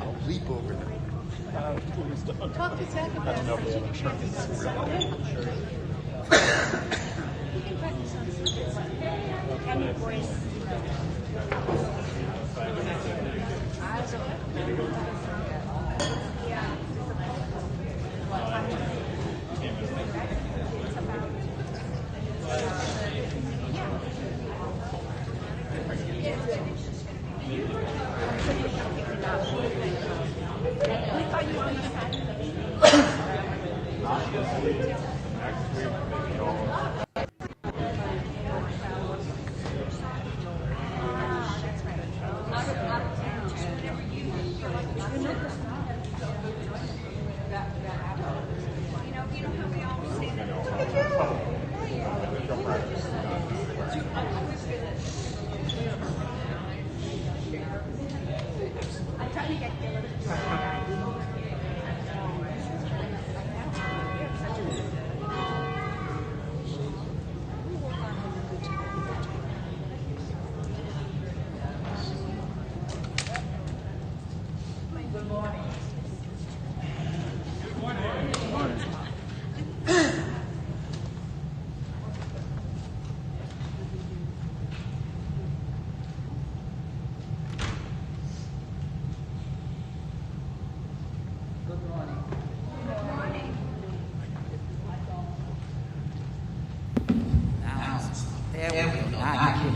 I'll leap over them. Please don't. Talk to Zach about it. I don't know if they have insurance. You can practice on Sundays. And your voice.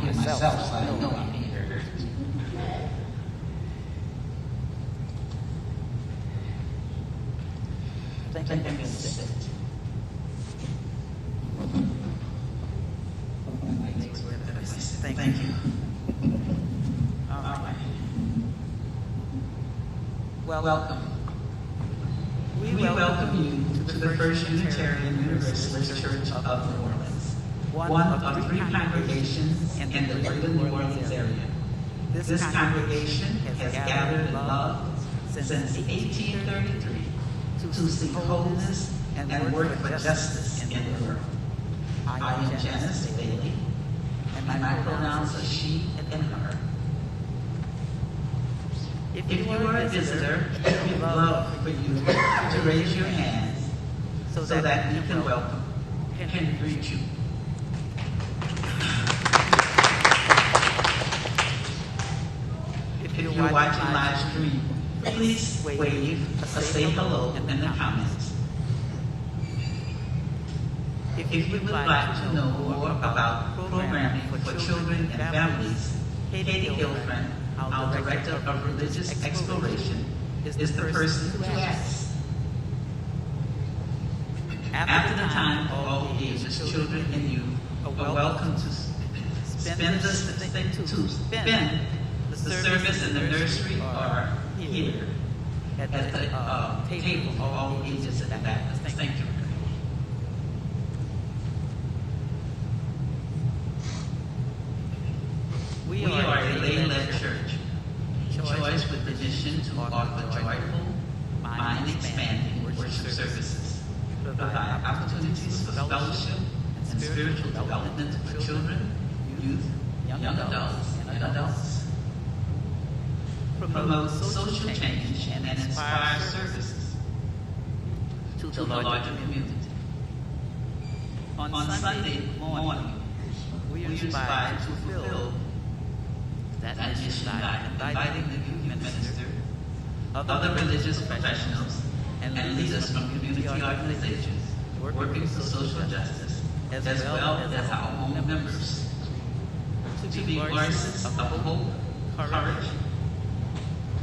Myself, so I know I'm here. Thank you. Thank you. All right. Welcome. We welcome you to the First Unitarian Universalist Church of New Orleans, one of three congregations in the greater New Orleans area. This congregation has gathered in love since 1833 to seek holiness and work for justice in the world. I am Janice Bailey, and my pronouns are she and her. If you are a visitor, we'd love for you to raise your hands so that we can welcome and greet you. If you're watching live stream, please wave or say hello in the comments. If you would like to know more about programming for children and families, Katie Gilfriend, our Director of Religious Exploration, is the person to ask. After the time, all ages, children and youth are welcome to spend the service in the nursery or here at the table for all ages at the back. Thank you. We are a lay-led church, choice with the mission to offer joyful, mind-expanding worship services, provide opportunities for fellowship and spiritual development for children, youth, young adults, and adults, promote social change and inspire services to the larger community. On Sunday morning, we aspire to fulfill that mission by inviting the youth minister, other religious professionals, and leaders from community organizations working for social justice, as well as our own members, to be voices of hope, courage,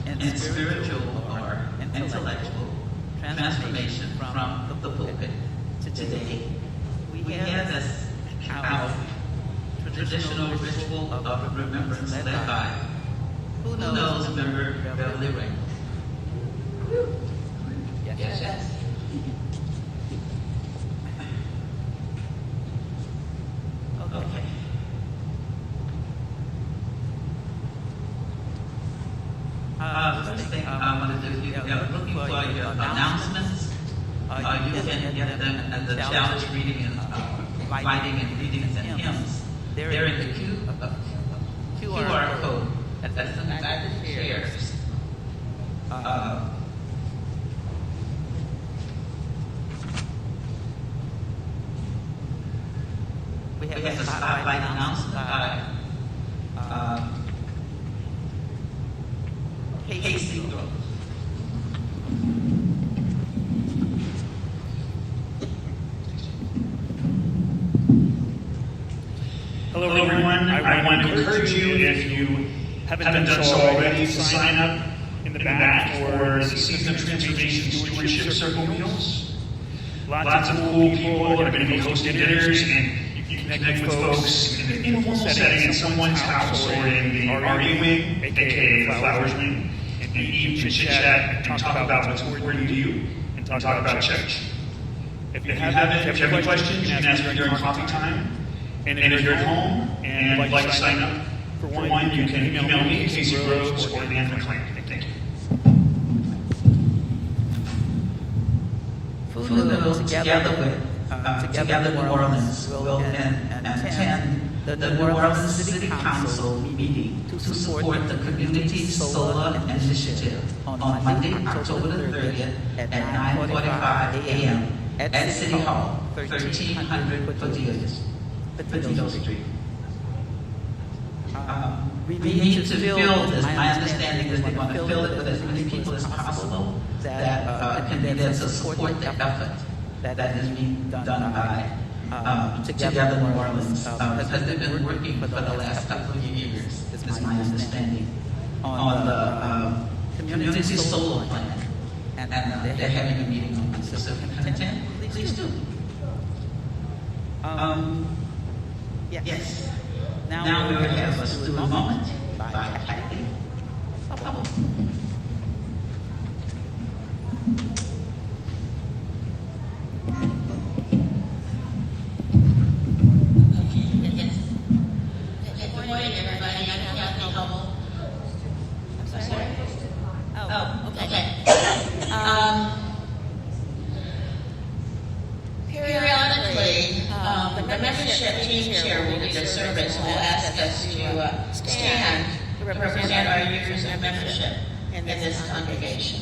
and spiritual or intellectual transformation from the pulpit. Today, we have as our traditional ritual of remembrance led by who knows member Beverly Ring. Yes. Okay. First thing I want to do, if you're looking for your announcements, you can get them at the challenge reading and writing and readings and hymns. They're in the QR code that's in the back of the chairs. have a spotlight announced by Casey Grove. Hello, everyone. I want to encourage you, if you haven't done so already, to sign up in the back for the Season of Transformation Stewardship Circle meals. Lots of cool people are going to be hosting dinners, and you can connect with folks in an informal setting in someone's house or in the RE wing, aka the Flowers wing, and eat and chit-chat and talk about what's important to you and talk about church. If you have any questions, you can ask me during coffee time. And if you're at home and would like to sign up for one, you can email me, Casey Groves, or Ann McLean. Thank you. Funo, together New Orleans will attend the New Orleans City Council meeting to support the community's solar initiative on Monday, October the 30th at 9:45 a.m. at City Hall, 1300 Petito Street. We need to fill this. My understanding is they want to fill it with as many people as possible that can be there to support the effort that is being done by Together New Orleans, because they've been working for the last couple of years, is my understanding, on the community solar plan. And they're having a meeting on this. So if you can attend, please do. Yes. Now we will have us do a moment by Kathy. Bubble. Good morning, everybody. I'm Kathy Hubble. I'm sorry? Oh, okay. Periodically, the membership team chair will lead a service and will ask us to stand to represent our years of membership in this congregation.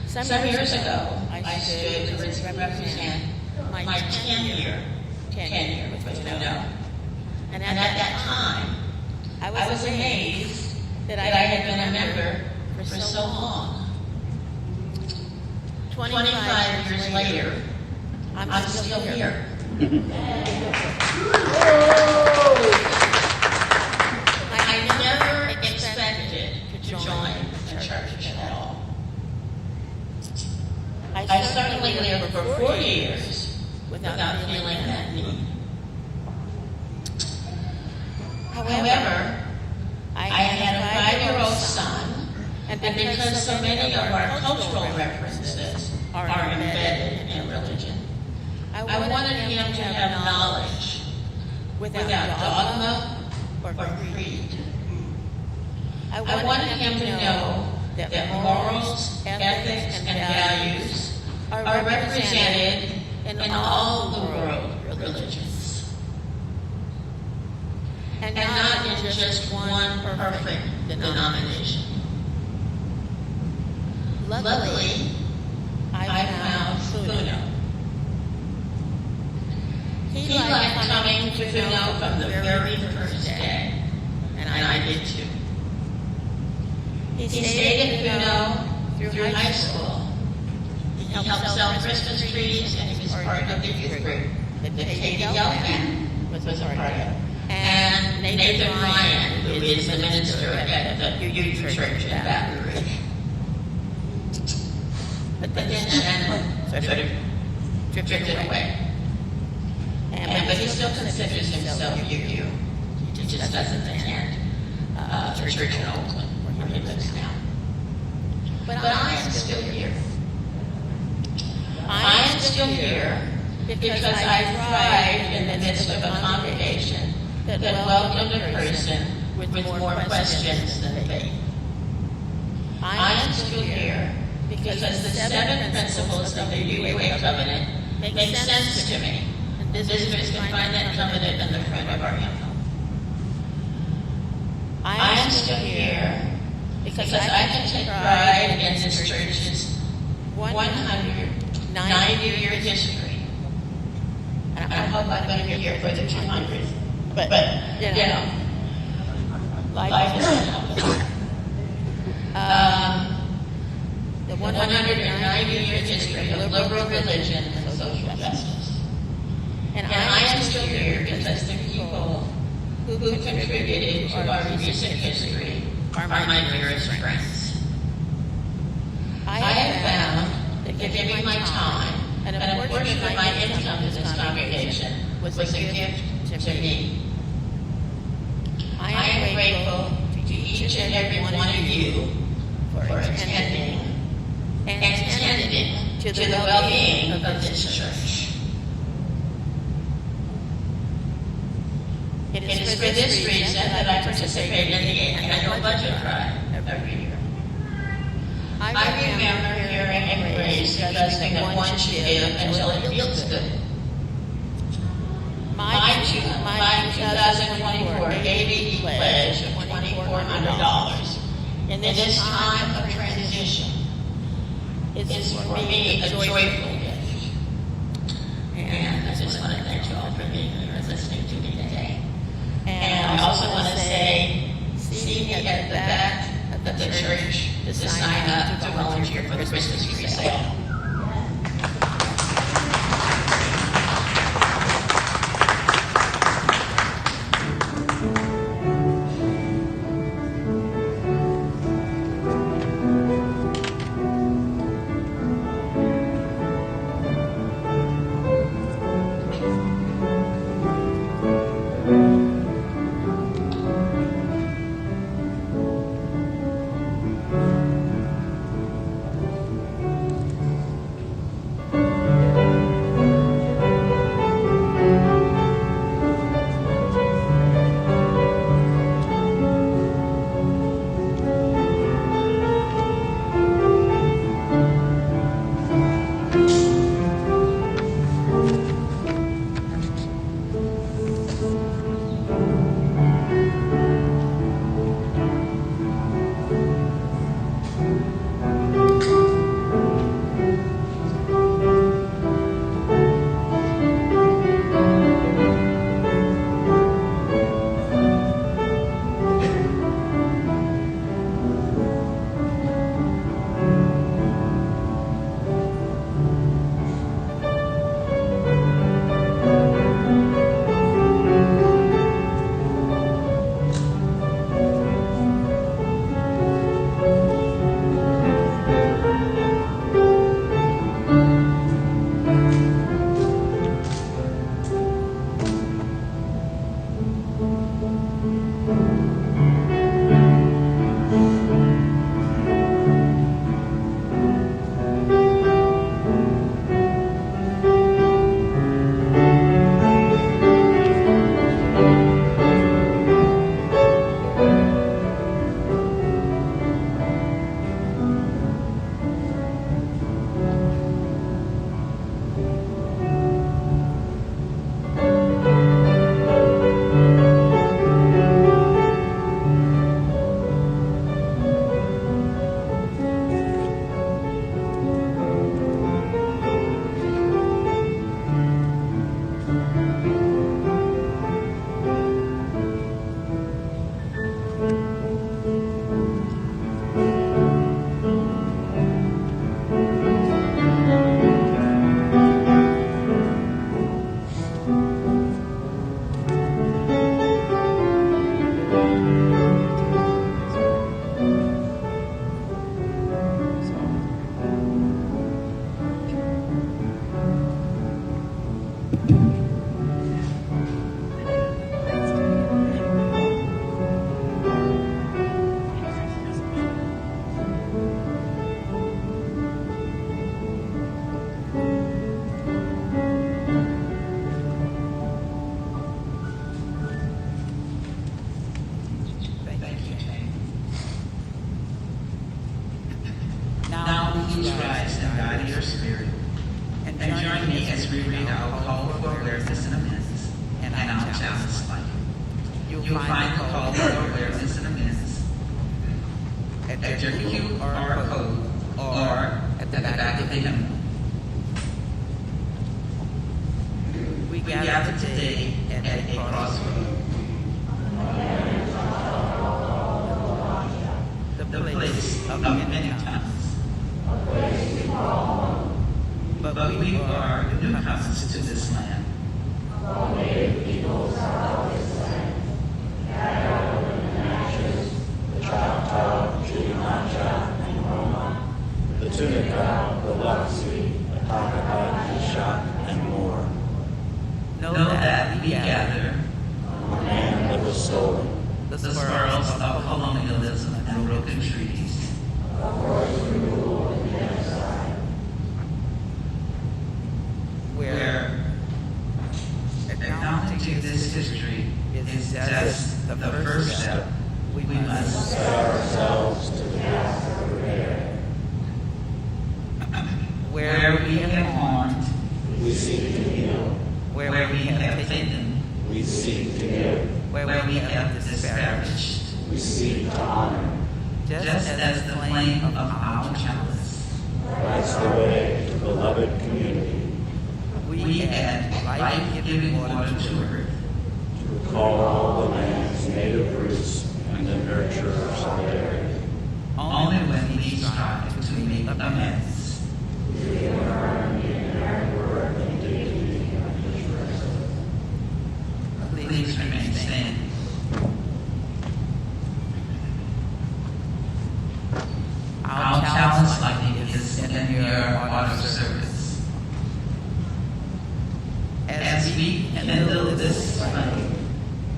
Some years ago, I stood to represent my 10-year with Funo. And at that time, I was amazed that I had been a member for so long. 25 years later, I'm still here. I never expected to join a church at all. I certainly lived for 40 years without feeling that need. However, I had a 5-year-old son, and because so many of our cultural references are embedded in religion, I wanted him to have knowledge without dogma or creed. I wanted him to know that morals, ethics, and values are represented in all the world religions, and not in just one perfect denomination. Luckily, I found Funo. He liked coming to Funo from the very first day, and I did too. He stayed at Funo through high school. He helped sell Christmas trees, and he was part of the youth group that Katie Gelman was a part of. And Nathan Ryan, who is the minister at the youth church in Baton Rouge. But then sort of drifted away. But he still considers himself UU. He just doesn't attend church in Oakland, where he lives now. But I am still here. I am still here because I thrive in the midst of a congregation that welcomed a person with more questions than faith. I am still here because the 7 principles of the UA covenant make sense to me. And visitors can find that covenant in the front of our hymnal. I am still here because I can take pride in this church's 190-year history. And hope I'm going to be here for the 200th. But you know, life is the 190-year history of liberal religion and social justice. And I am still here because the people who contributed to our recent history are my dearest friends. I have found that giving my time and a portion of my income to this congregation was a gift to me. I am grateful to each and every one of you for attending and tending to the well-being of this church. It is for this reason that I participate in the annual budget drive every year. I remember hearing a phrase suggesting that one should give until it feels good. My 2024 ABD pledge of $2,400 in this time of transition is for me a joyful gift. And I just want to thank you all for being here and listening to me today. And I also want to say, see me at the back of the church to sign up to volunteer for the Christmas tree sale. Please rise and guide your spirit. And join me as we read our call for awareness and amends and our challenge life. You'll find the call for awareness and amends at your QR code or at the back of the hymnal. We gather today at a crossroad. The place of many tongues. But we are newcomers to this land. The tunica, the luxury, the cockaput, the shot, and more. Know that we gather The land that was stolen, the spoils of colonialism and broken treaties. Where acknowledging this history is just the first step. We must set ourselves to the task of repair. where we have harmed, We seek to heal, where we have taken, we seek to give, where we have disparaged, we seek to honor. just as the flame of our chalice. That's the way to beloved community, We add life-giving water to earth. to recall the land's native roots and the nurture of solidarity. Only when we strive to make amends. Please remain standing. Our challenge lightning is in your order of service. As we kindle this flame,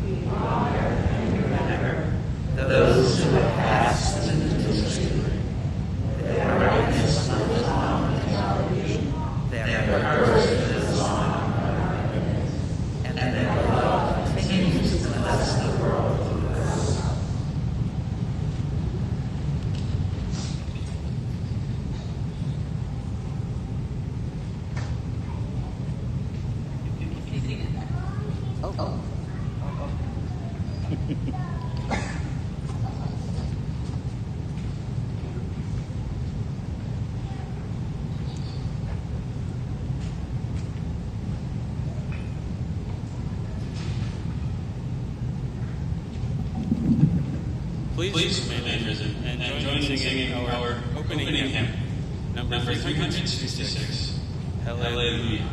we honor and remember those who have passed into history. Their brightness lives on in television. Their courage lives on and their love continues to bless the world through us. Please remain present and join in singing our opening hymn, number 366, Hallelujah.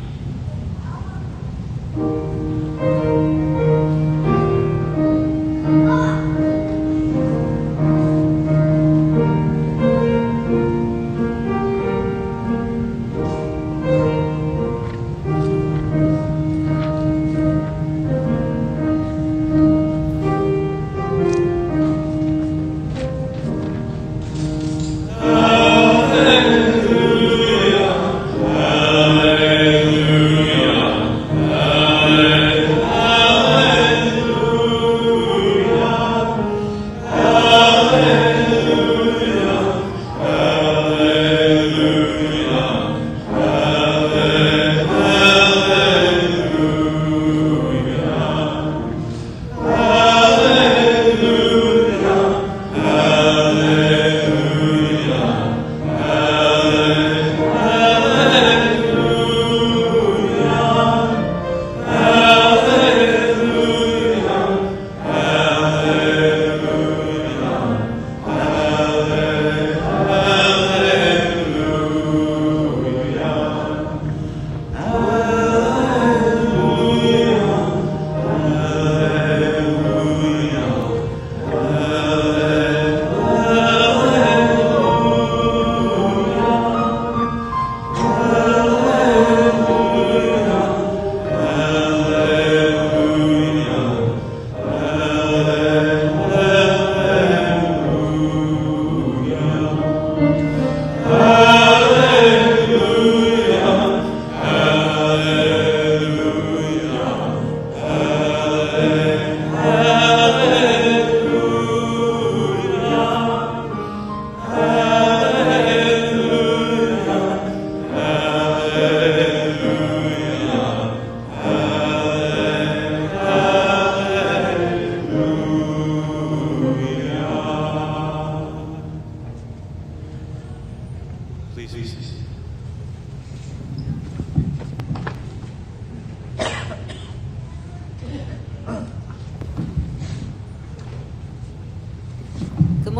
Hallelujah, hallelujah.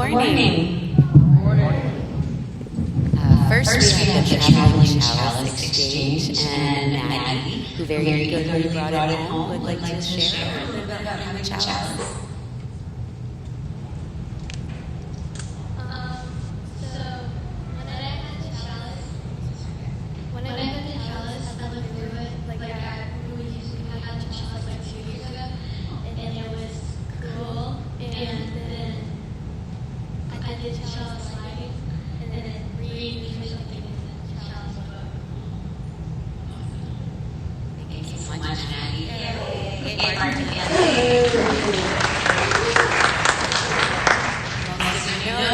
morning. First, we have the traveling chalice exchange, and Maggie, who very eagerly brought it home, would like to share a little bit about having a chalice. When I had the chalice, I looked through it, like I had the chalice like 2 years ago, and it was cool, and then I did chalice lighting, and then read something in the chalice book. Thank you so much, Maggie. Yay.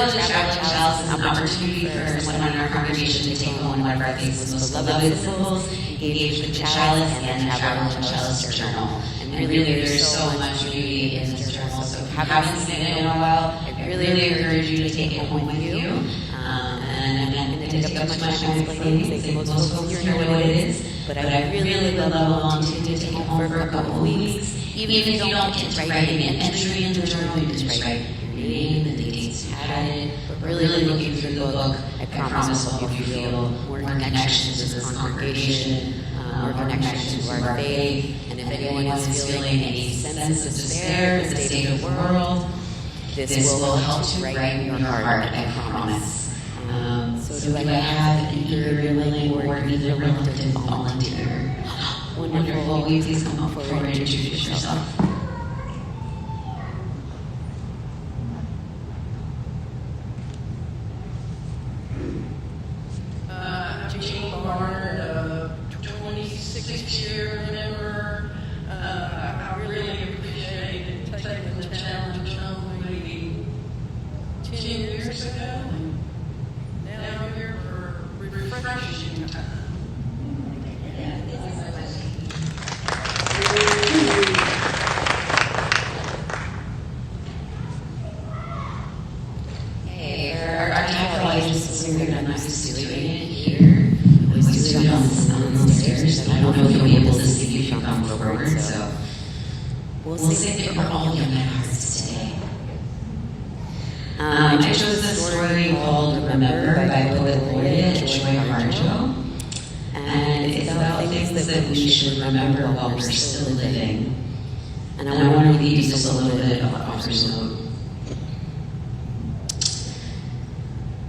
The traveling chalice is an opportunity for someone in our congregation to take home one of our faith's most beloved symbols, engage with the chalice, and the traveling chalice journal. And really, there's so much beauty in this journal. So if you haven't seen it in a while, I really encourage you to take it home with you. And I'm going to take up too much time explaining things. Most folks here know what it is, but I really love volunteering to take it home for a couple of weeks. Even if you don't get to write an entry in the journal, you just write your name and the dates you had it. But really looking through the book, I promise will help you feel more connection to this congregation, more connection to our faith. And if anyone is feeling any sense of despair in the state of the world, this will help to brighten your heart, I promise. So do I have an eager, willing, or either reluctant volunteer? Wonderful. Will you please come up forward and introduce yourself? Jane Barnard, 26-year member. I really appreciate taking the challenge on maybe 10 years ago. And now I'm here for refreshing time. Hey, our capital audience is weird. I'm not used to doing it here. I always do it on the stairs. I don't know if you'll be able to see if you come forward, so we'll save it for all young hearts today. I chose a story called Remember by poet laureate Joy Harjo. And it's about things that we should remember while we're still living. And I want to read you just a little bit of author's note.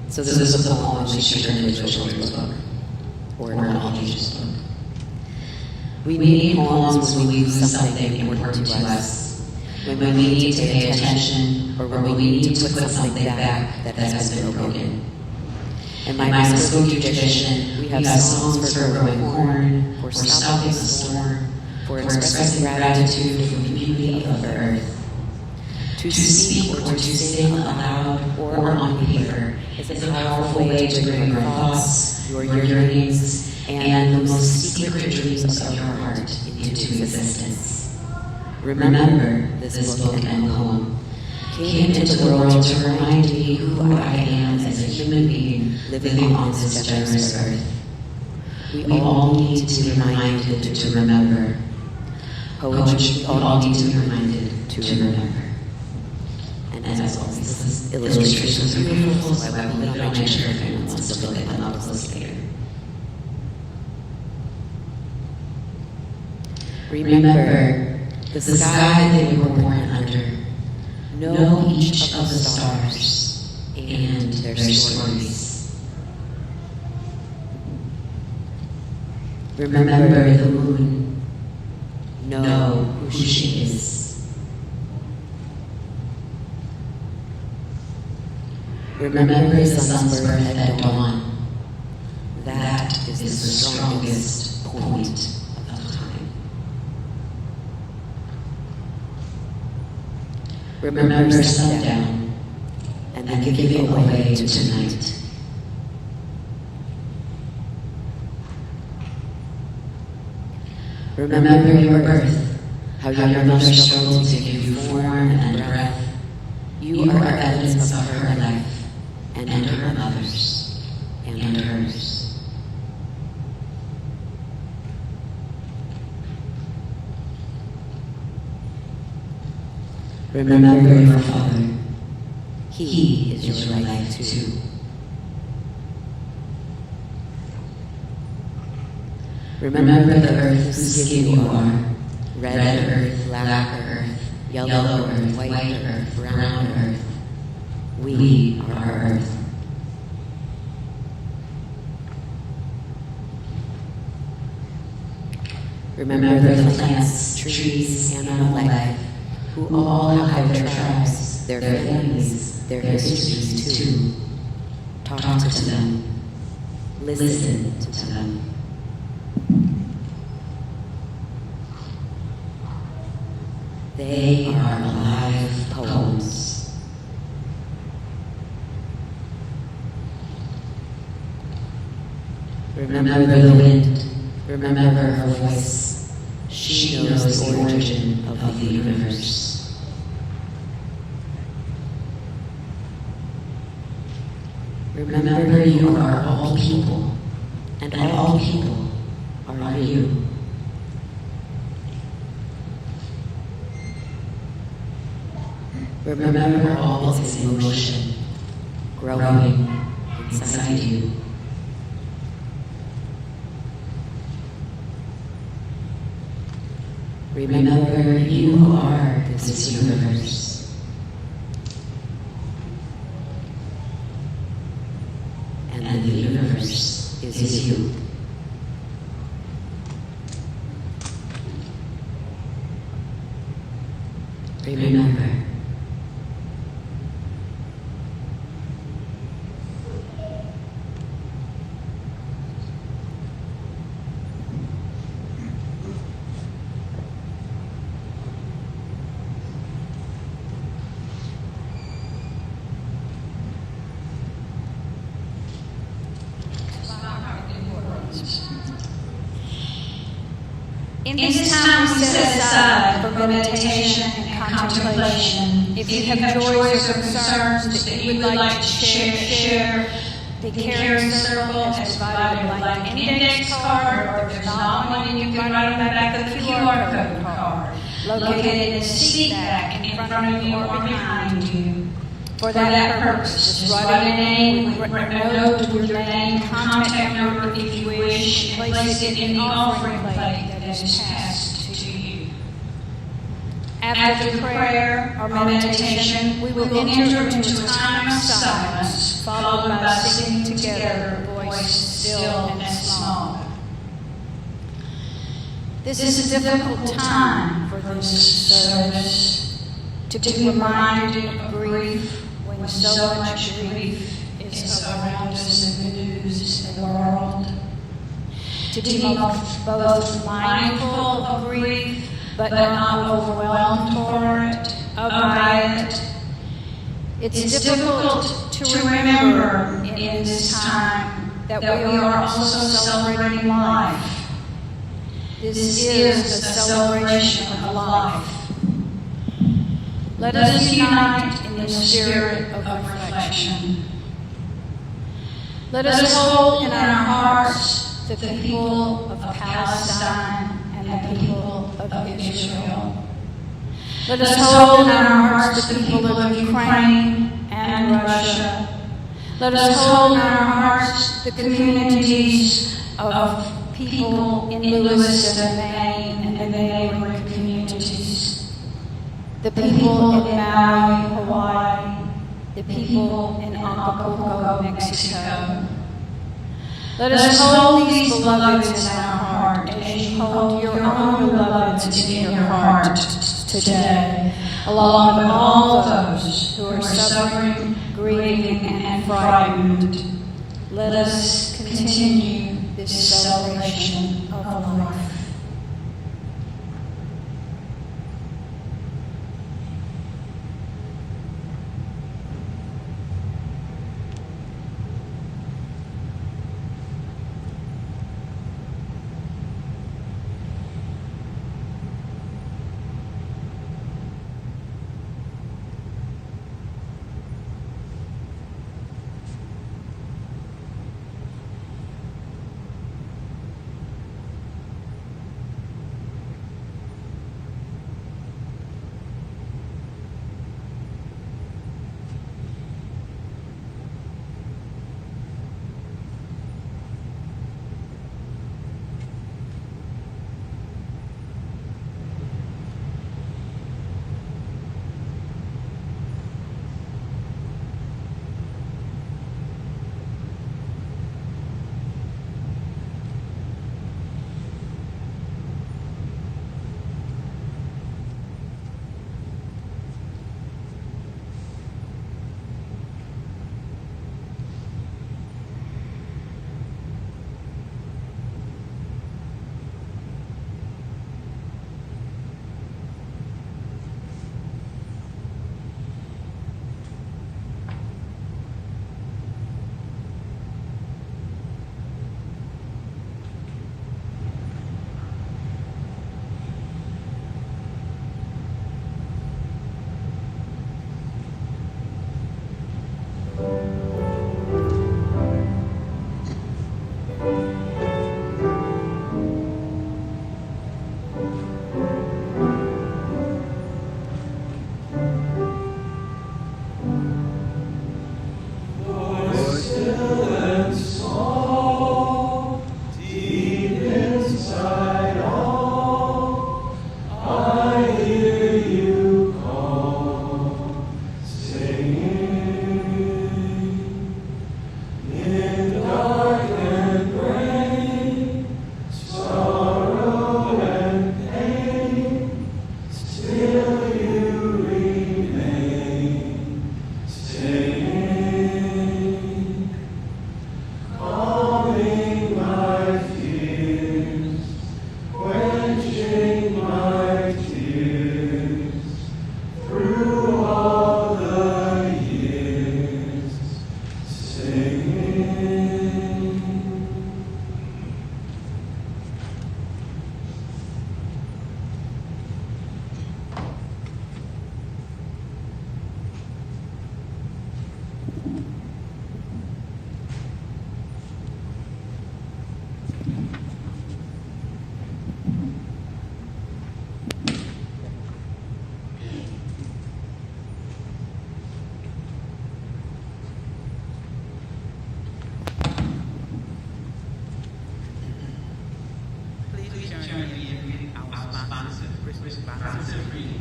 So this is a poem she turned into a children's book, or an all ages book. We need poems when we lose something important to us, when we need to pay attention, or when we need to put something back that has been broken. In my Muskogee tradition, we have songs for growing corn, for stopping a storm, for expressing gratitude for the beauty of the earth. To speak or to sing aloud or on paper is a powerful way to bring your thoughts, your yearnings, and the most secret dreams of your heart into existence. Remember, this book and poem came into the world to remind me who I am as a human being living on this generous earth. We all need to be reminded to remember. Poetry, we all need to be reminded to remember. And as always, this illustrations are beautiful, so I will put it on my shirt if anyone wants to look at them up close later. Remember, the sky that you were born under. Know each of the stars and their stories. Remember the moon. Know who she is. Remember the sun's birth at dawn. That is the strongest point of time. Remember sundown and the giving away to tonight. Remember your birth, how your mother struggled to give you form and breath. You are evidence of her life and her mother's and hers. Remember your father, He is your life too. Remember the earth whose skin you are. Red earth, black earth, yellow earth, white earth, brown earth. We are earth. Remember the plants, trees, animal life, who all have their tribes, their families, their histories too. Talk to them. Listen to them. They are alive poems. Remember the wind. Remember her voice. She knows the origin of the universe. Remember you are all people, and all people are you. Remember all is in motion, growing inside you. Remember you are this universe. And the universe is you. Remember. In this time we set aside for meditation and contemplation. If you have joys or concerns that you would like to share, the caring circle has provided a blank index card, or if there's not one, you can write on the back of the QR code card, located in the seat back in front of you or behind you. For that purpose, just write a name, with a note with your name, contact number if you wish, and place it in the offering plate that is passed to you. After the prayer or meditation, we will enter into a time of silence, followed by singing together, voice still and small. This is a difficult time for this service, to be reminded of grief when so much grief is around us in the news in the world. To be both mindful of grief, but not overwhelmed by it. It's difficult to remember in this time that we are also celebrating life. This is a celebration of life. Let us unite in the spirit of reflection. Let us hold in our hearts the people of Palestine and the people of Israel. Let us hold in our hearts the people of Ukraine and Russia. Let us hold in our hearts the communities of people in Lewiston, Maine, and the neighboring communities. The people in Maui, Hawaii. The people in Acapulco, Mexico. Let us hold these beloveds in our heart as you hold your own beloveds in your heart today, along with all those who are suffering, grieving, and frightened. Let us continue this celebration of life. responsive reading.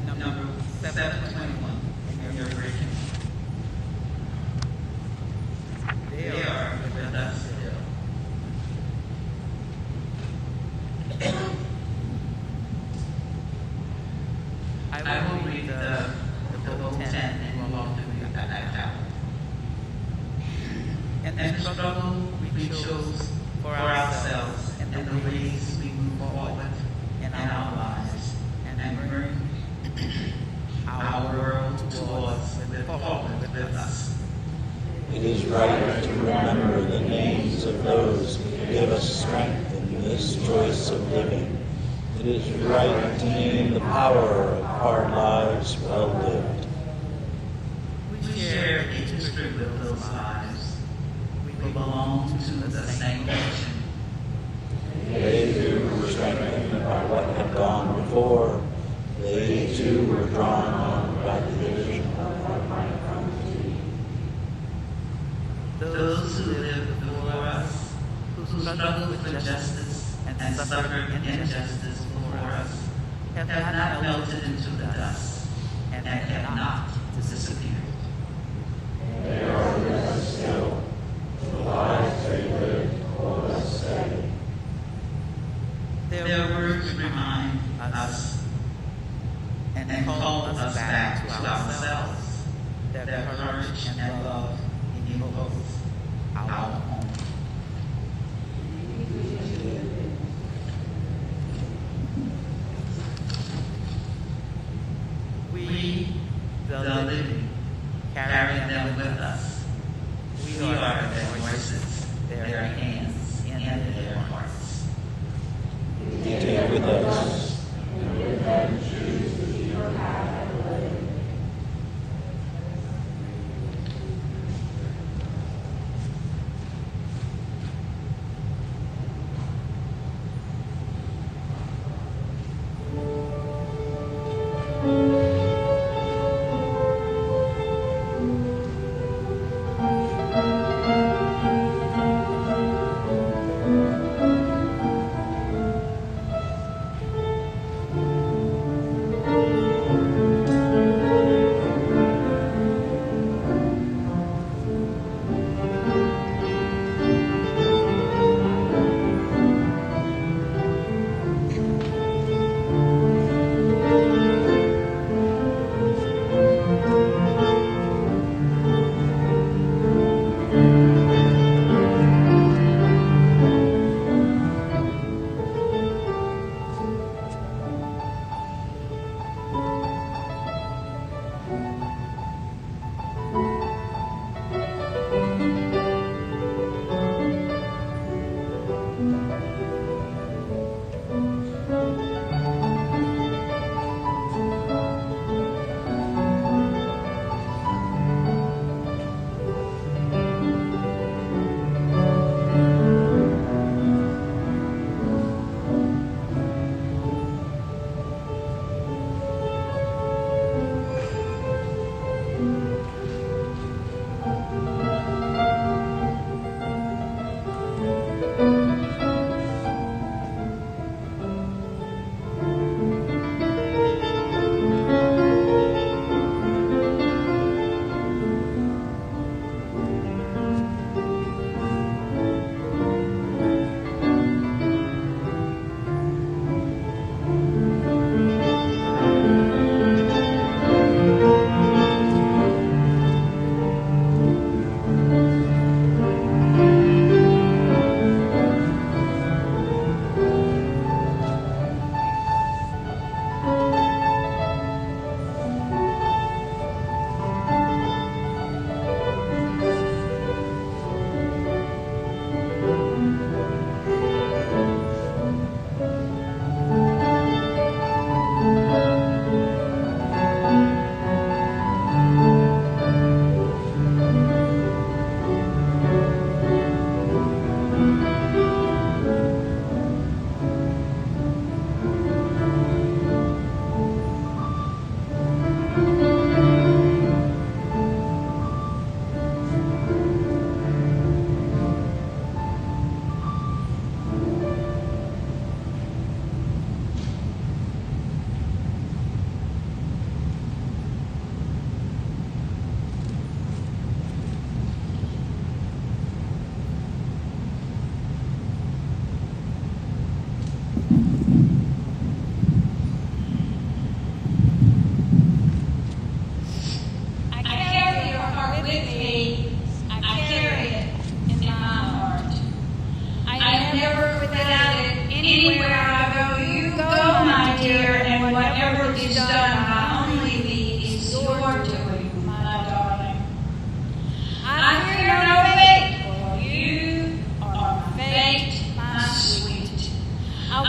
Number 721 in your version. They are with us still. I will read the whole 10 and we'll all do it that out. And struggle we chose for ourselves and the ways we move forward in our lives and bring our world towards forward with us. It is right to remember the names of those who give us strength in this choice of living. It is right to name the power of hard lives well lived. We share the history of those lives. We belong to the same nation. They too were strengthened by what had gone before. They too were drawn on by the vision of what might come to be. Those who lived before us, who struggled with justice and suffered injustice for us, have not melted into the dust and have not disappeared. They are with us still. The lives they lived hold us steady. Their words remind us and call us back to ourselves. Their courage and love evokes our home. We, the living, carry them with us. We are their voices, their hands, and their hearts. Stay with us.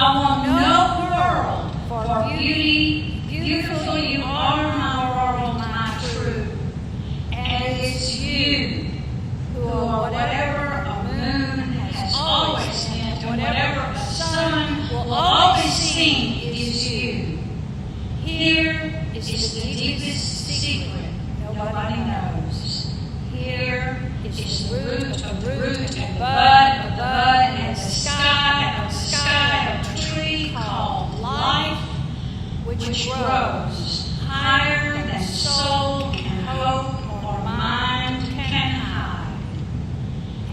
want no world for beauty. Beautiful you are, my world, my true. And it's you who are whatever a moon has always meant, and whatever a sun will always seem is you. Here is the deepest secret nobody knows. Here is the root of the root, and bud of the bud, and the sky of the sky of a tree called life, which grows higher than soul can hope or mind can hide.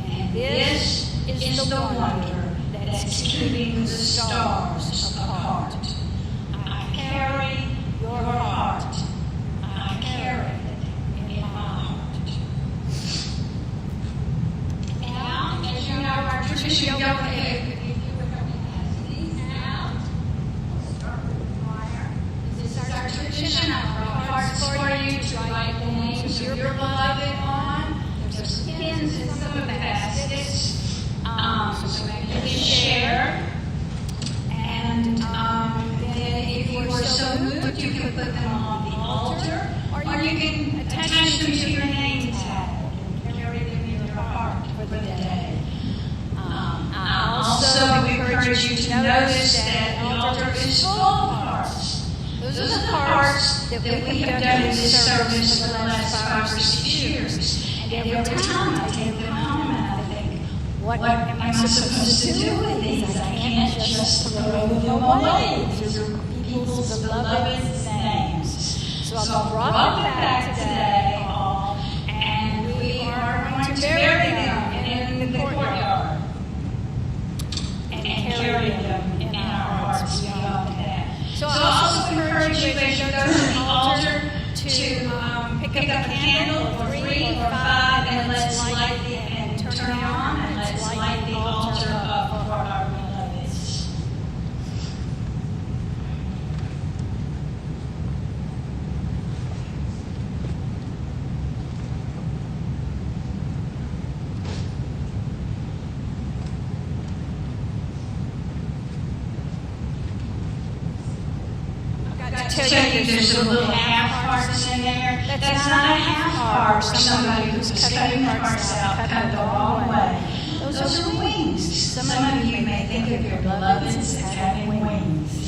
And this is the wonder that's keeping the stars apart. I carry your heart. I carry it in my heart. Now, as you know, our tradition yoga tradition. I brought cards for you to write the names of your beloved on. There's pins in some of the baskets, so maybe you can share. And then if you were so moved, you can put them on the altar, or you can attach them to your name tag and carry them in your heart for the day. I also encourage you to notice that the altar is full of hearts. Those are the parts that we have done in this service for the last 5 or 6 years. And every time I take them home and I think, what am I supposed to do with these? I can't just throw them away. These are people's beloved names. So I've brought them back today, all, and we are going to bury them in the courtyard and carry them in our hearts beyond that. So I also encourage you as you go to the altar to pick up a candle, or 3 or 5, and let's light it and turn it on, and let's light the altar up for our beloveds. Tell you there's a little half hearts in there. That's not a half heart for somebody who's cutting their hearts out, cut the wrong way. Those are wings. Some of you may think of your beloveds as having wings.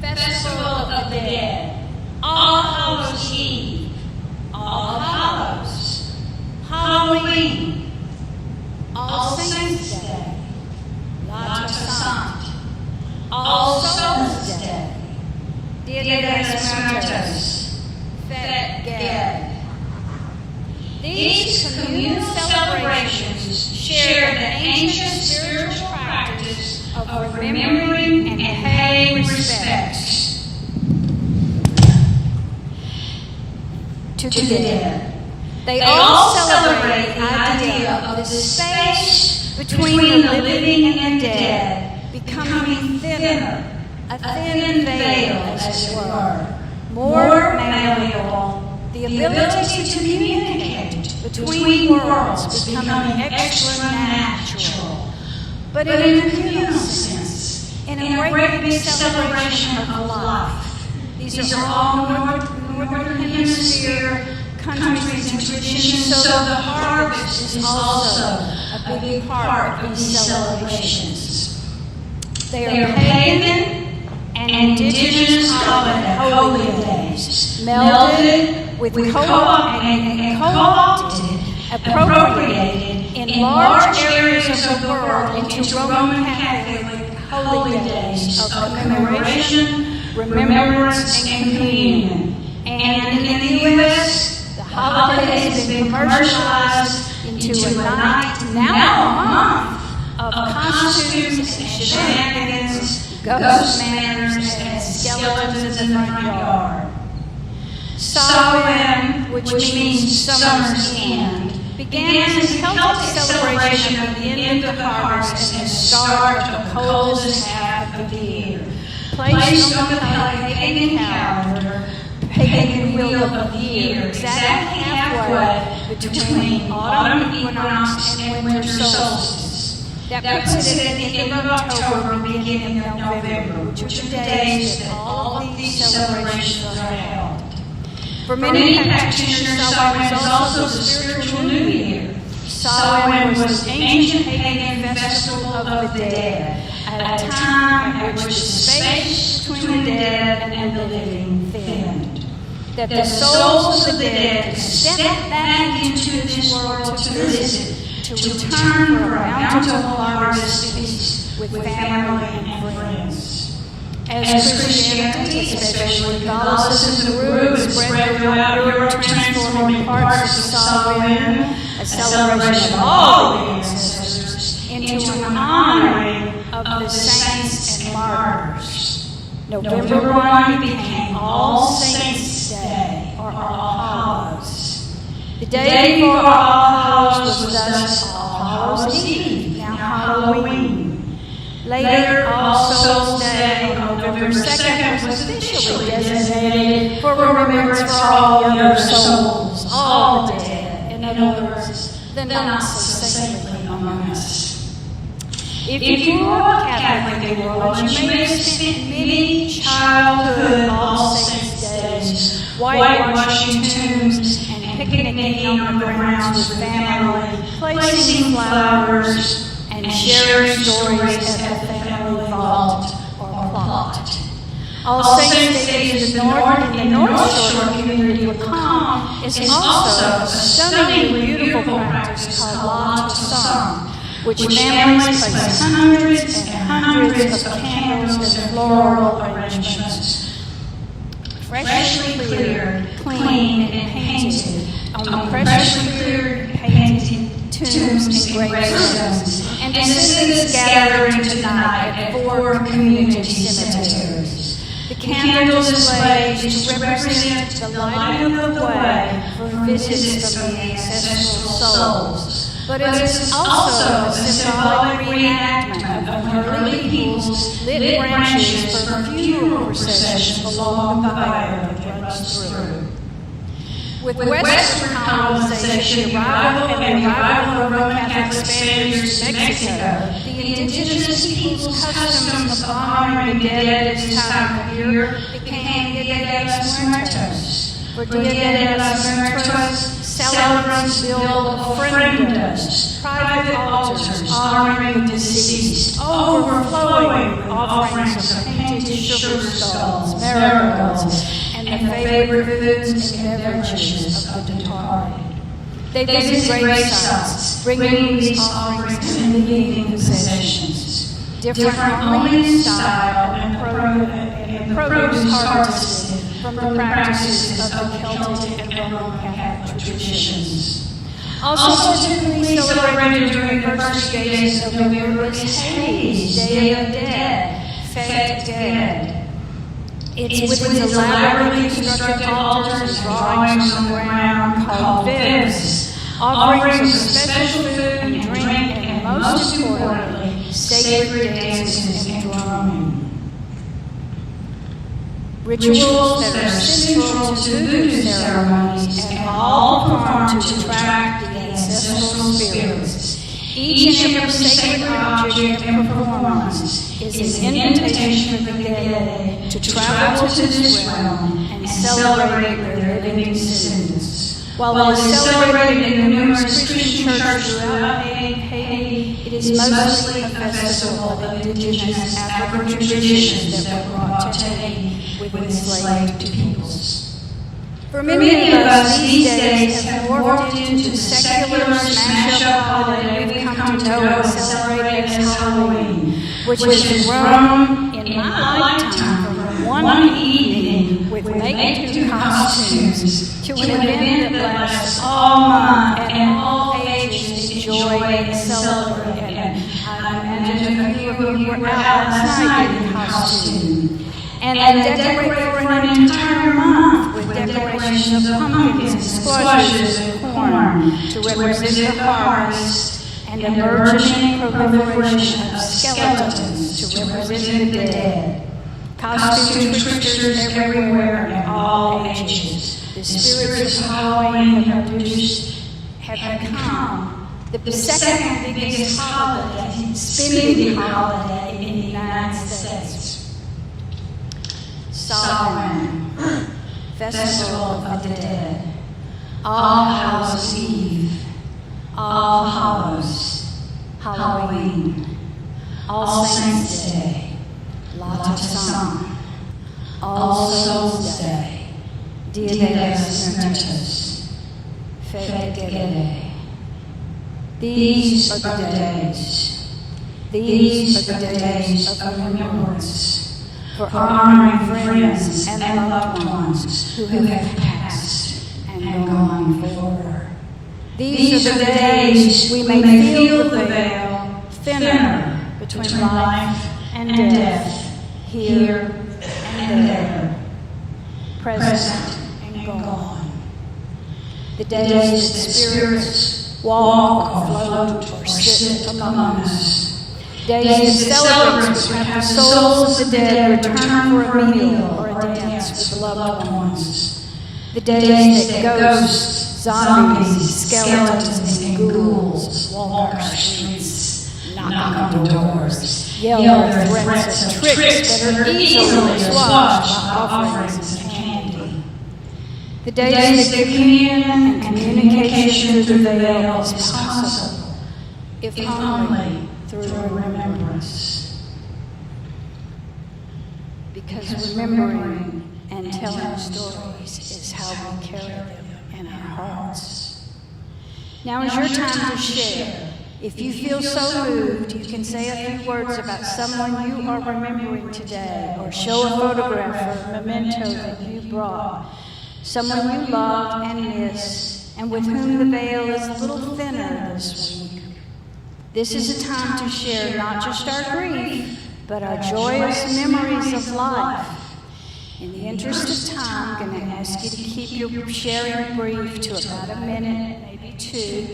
Festival of the Dead, All Hallows Eve, All Hallows, Halloween, All Saints' Day, La Toussaint, All Souls' Day, Dia de los Muertos, Fête Geb. These communal celebrations share the ancient spiritual practice of remembering and paying respects to the dead. They all celebrate the idea of the space between the living and the dead becoming thinner, a thin veil, as it were, more malleable, the ability to communicate between worlds becoming extra natural, but in a communal sense, in a great big celebration of life. These are all Northern Hemisphere countries and traditions, so the harvest is also a big part of these celebrations. They are pagan and indigenous holy days, melded with co-opted, appropriated, in large areas of the world into Roman Catholic holy days of commemoration, remembrance, and communion. And in the U.S., the holiday has been commercialized into a night, now a month, of costumes and shenanigans, ghost manners, and skeletons in the front yard. Samhain, which means summer's end, began as a Celtic celebration of the end of the harvest and the start of the coldest half of the year. Placed on the pagan calendar, pagan wheel of the year, exactly halfway between autumn equinox and winter solstice. That puts it at the end of October, beginning of November, which are the days that all of these celebrations are held. For many practitioners, Samhain is also the spiritual New Year. Samhain was the ancient pagan festival of the dead, at a time at which the space between the dead and the living thinned. That the souls of the dead could step back into this world to visit, to return for a bountiful harvest feast with family and friends. As Christianity, especially Catholicism, grew and spread throughout Europe, transforming parts of Samhain, a celebration of all the ancestors, into an honoring of the saints and martyrs. November 1 became All Saints' Day, or All Hallows. The day before All Hallows was thus All Hallows Eve, now Halloween. Later, All Souls' Day on November 2nd was officially designated for remembrance for all the other souls, all the dead, in other words, the not so saintly among us. If you grew up Catholic in the world, you may have spent many childhood All Saints' Days whitewashing tombs and picnicking on the grounds with family, placing flowers, and sharing stories at the family vault or plot. All Saints' Day in the North Shore community of Macomb is also a stunningly beautiful practice called aloud, which families place hundreds and hundreds of candles and floral arrangements, freshly cleared, cleaned, and painted on the freshly cleared, painted tombs and gravestones, and descendants gathering tonight at 4 community cemeteries. The candle display is to represent the lighting of the way for visits from the ancestral souls, but it is also a symbolic reenactment of early people's lit branches for funeral processions along the bayou that runs through. With Western colonization, the arrival of Roman Catholic Spaniards to Mexico, the indigenous people's customs of honoring the dead at this time of year became Dia de los Muertos. For Dia de los Muertos, celebrants build ofrendas, private altars honoring the deceased, overflowing with offerings of painted sugar skulls, marigolds, and the favorite foods and beverages of the departed. They visit grave sites, bringing these offerings and leaving possessions, different only in style and produce harvested from the practices of the Celtic and Roman Catholic traditions. Also typically celebrated during the first days of November is Hades, Day of the Dead, Fete Dead. It's with its elaborately constructed altars and drawings on the ground called vivs, offerings of special food and drink, and most importantly, sacred dances and drumming. Rituals that are central to voodoo ceremonies and all performed to attract the ancestral spirits. Each and every sacred object and performance is an invitation for the dead to travel to this realm and celebrate their living descendants. While it is celebrated in numerous Christian churches throughout Haiti, it is mostly a festival of indigenous African traditions that were brought to Haiti with enslaved peoples. For many of us, these days have morphed into the secular smash-up holiday we've come to know and celebrate as Halloween, which has grown in my lifetime from one evening with make-do costumes to an event that lasts all month and all ages enjoy and celebrate. And I imagine a few of you were out last night in costume. And decorate for an entire month with decorations of pumpkins and squashes and corn to represent the harvest, and a burgeoning proliferation of skeletons to represent the dead. Costume tricksters everywhere and all ages. The spirits of Halloween have become the second biggest holiday, spending holiday in the United States. Sovereign, Festival of the Dead, All Hallows Eve, All Hallows, Halloween, All Saints Day, La Toussaint, All Souls Day, Dia de los Muertos, Fête de Guerre. These are the days. These are the days of remembrance, for honoring friends and loved ones who have passed and gone before. These are the days we may feel the veil thinner between life and death, here and there, present and gone. The days that spirits walk or float or sit among us. Days that celebrate when the souls of the dead return for a meal or a dance with loved ones. The days that ghosts, zombies, skeletons, and ghouls walk our streets, knock on doors, yell their threats of tricks that are easily swashed by offerings and candy. The days that communion and communication through the veil is possible, if only through remembrance. Because remembering and telling stories is how we carry them in our hearts. Now is your time to share. If you feel so moved, you can say a few words about someone you are remembering today, or show a photograph or a memento that you brought, someone you love and miss, and with whom the veil is a little thinner this week. This is a time to share not just our grief, but our joyous memories of life. In the interest of time, I'm going to ask you to keep your sharing brief to about a minute, maybe two.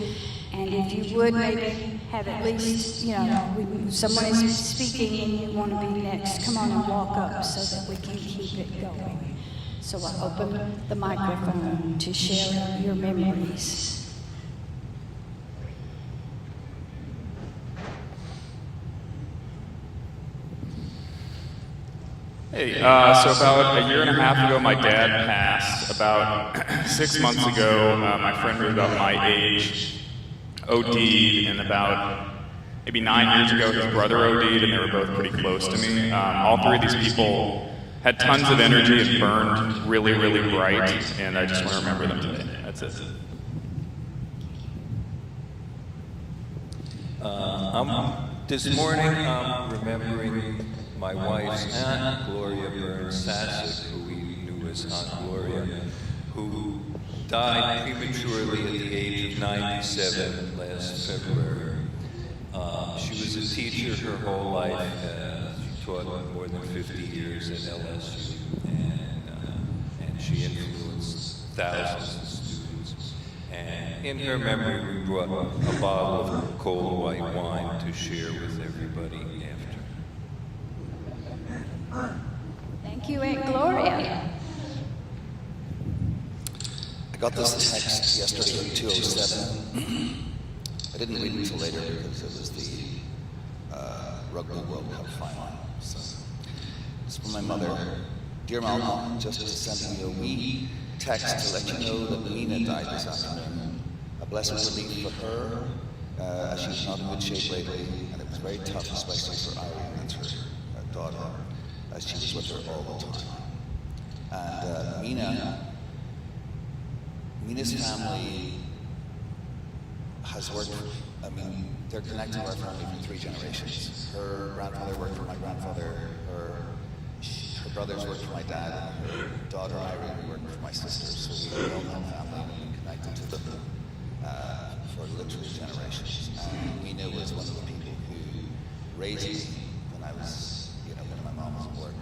And if you would, maybe have at least, when someone is speaking and you want to be next, come on and walk up so that we can keep it going. So I'll open the microphone to share your memories. Hey, so about a year and a half ago, my dad passed. About 6 months ago, my friend who's about my age OD'd, and about maybe 9 years ago, his brother OD'd, and they were both pretty close to me. All three of these people had tons of energy and burned really, really bright, and I just want to remember them today. That's it. This morning, I'm remembering my wife's aunt, Gloria Burns Sassick, who we knew as Aunt Gloria, who died prematurely at the age of 97 last February. She was a teacher her whole life. She taught more than 50 years at LSU, and she influenced thousands of students. And in her memory, we brought a bottle of cold white wine to share with everybody after. Thank you, Aunt Gloria. I got this text yesterday at 2:07. I didn't read it until later because it was the Rugby World Cup final. So it's from my mother. Dear Malcolm, just sending you a wee text to let you know that Mina died this afternoon. A blessed relief for her, as she's not in good shape lately, and it was very tough, especially for Irene, that's her daughter, as she was with her all the time. And Mina Mina's family has worked, they're connected to our family for 3 generations. Her grandfather worked for my grandfather, her brothers worked for my dad, and her daughter Irene worked for my sister, so we all have family and been connected to them for literally generations. And Mina was one of the people who raised me when I was, when my mom was born.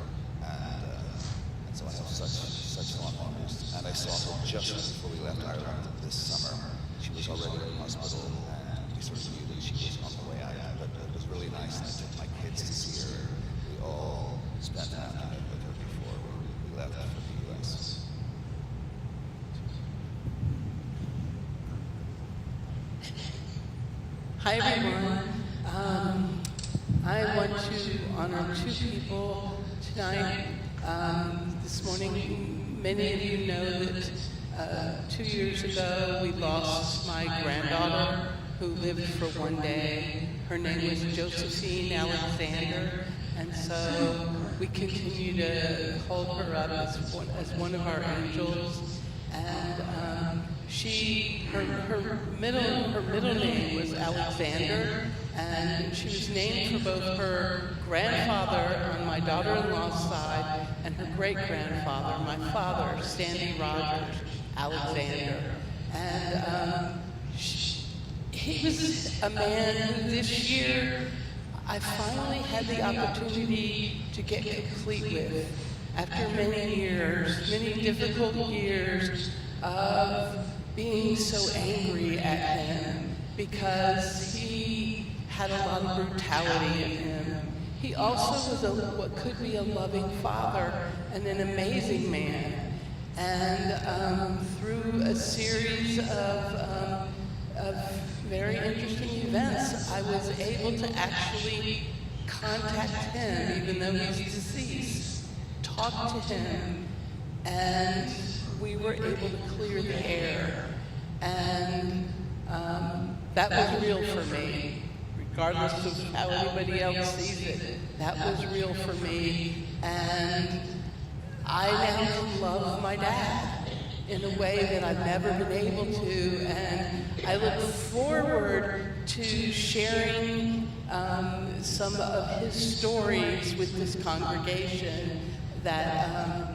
And so I have such fond memories. And I saw her just before we left Ireland this summer. She was already in hospital, and we sort of knew that she was on the way out. But it was really nice, and I took my kids to see her. We all spent an afternoon with her before we left for the U.S. Hi everyone. I want to honor 2 people tonight. This morning, many of you know that 2 years ago we lost my granddaughter who lived for 1 day. Her name was Josephine Alexander, and so we continue to hold her up as one of our angels. And her middle name was Alexander, and she was named for both her grandfather on my daughter-in-law's side and her great-grandfather, my father, Sandy Rogers Alexander. And he was a man who this year I finally had the opportunity to get complete with. After many years, many difficult years of being so angry at him because he had a lot of brutality in him. He also was what could be a loving father and an amazing man. And through a series of very interesting events, I was able to actually contact him, even though he's deceased, talk to him, and we were able to clear the air. And that was real for me, regardless of how anybody else sees it. That was real for me, and I now can love my dad in a way that I've never been able to, and I look forward to sharing some of his stories with this congregation that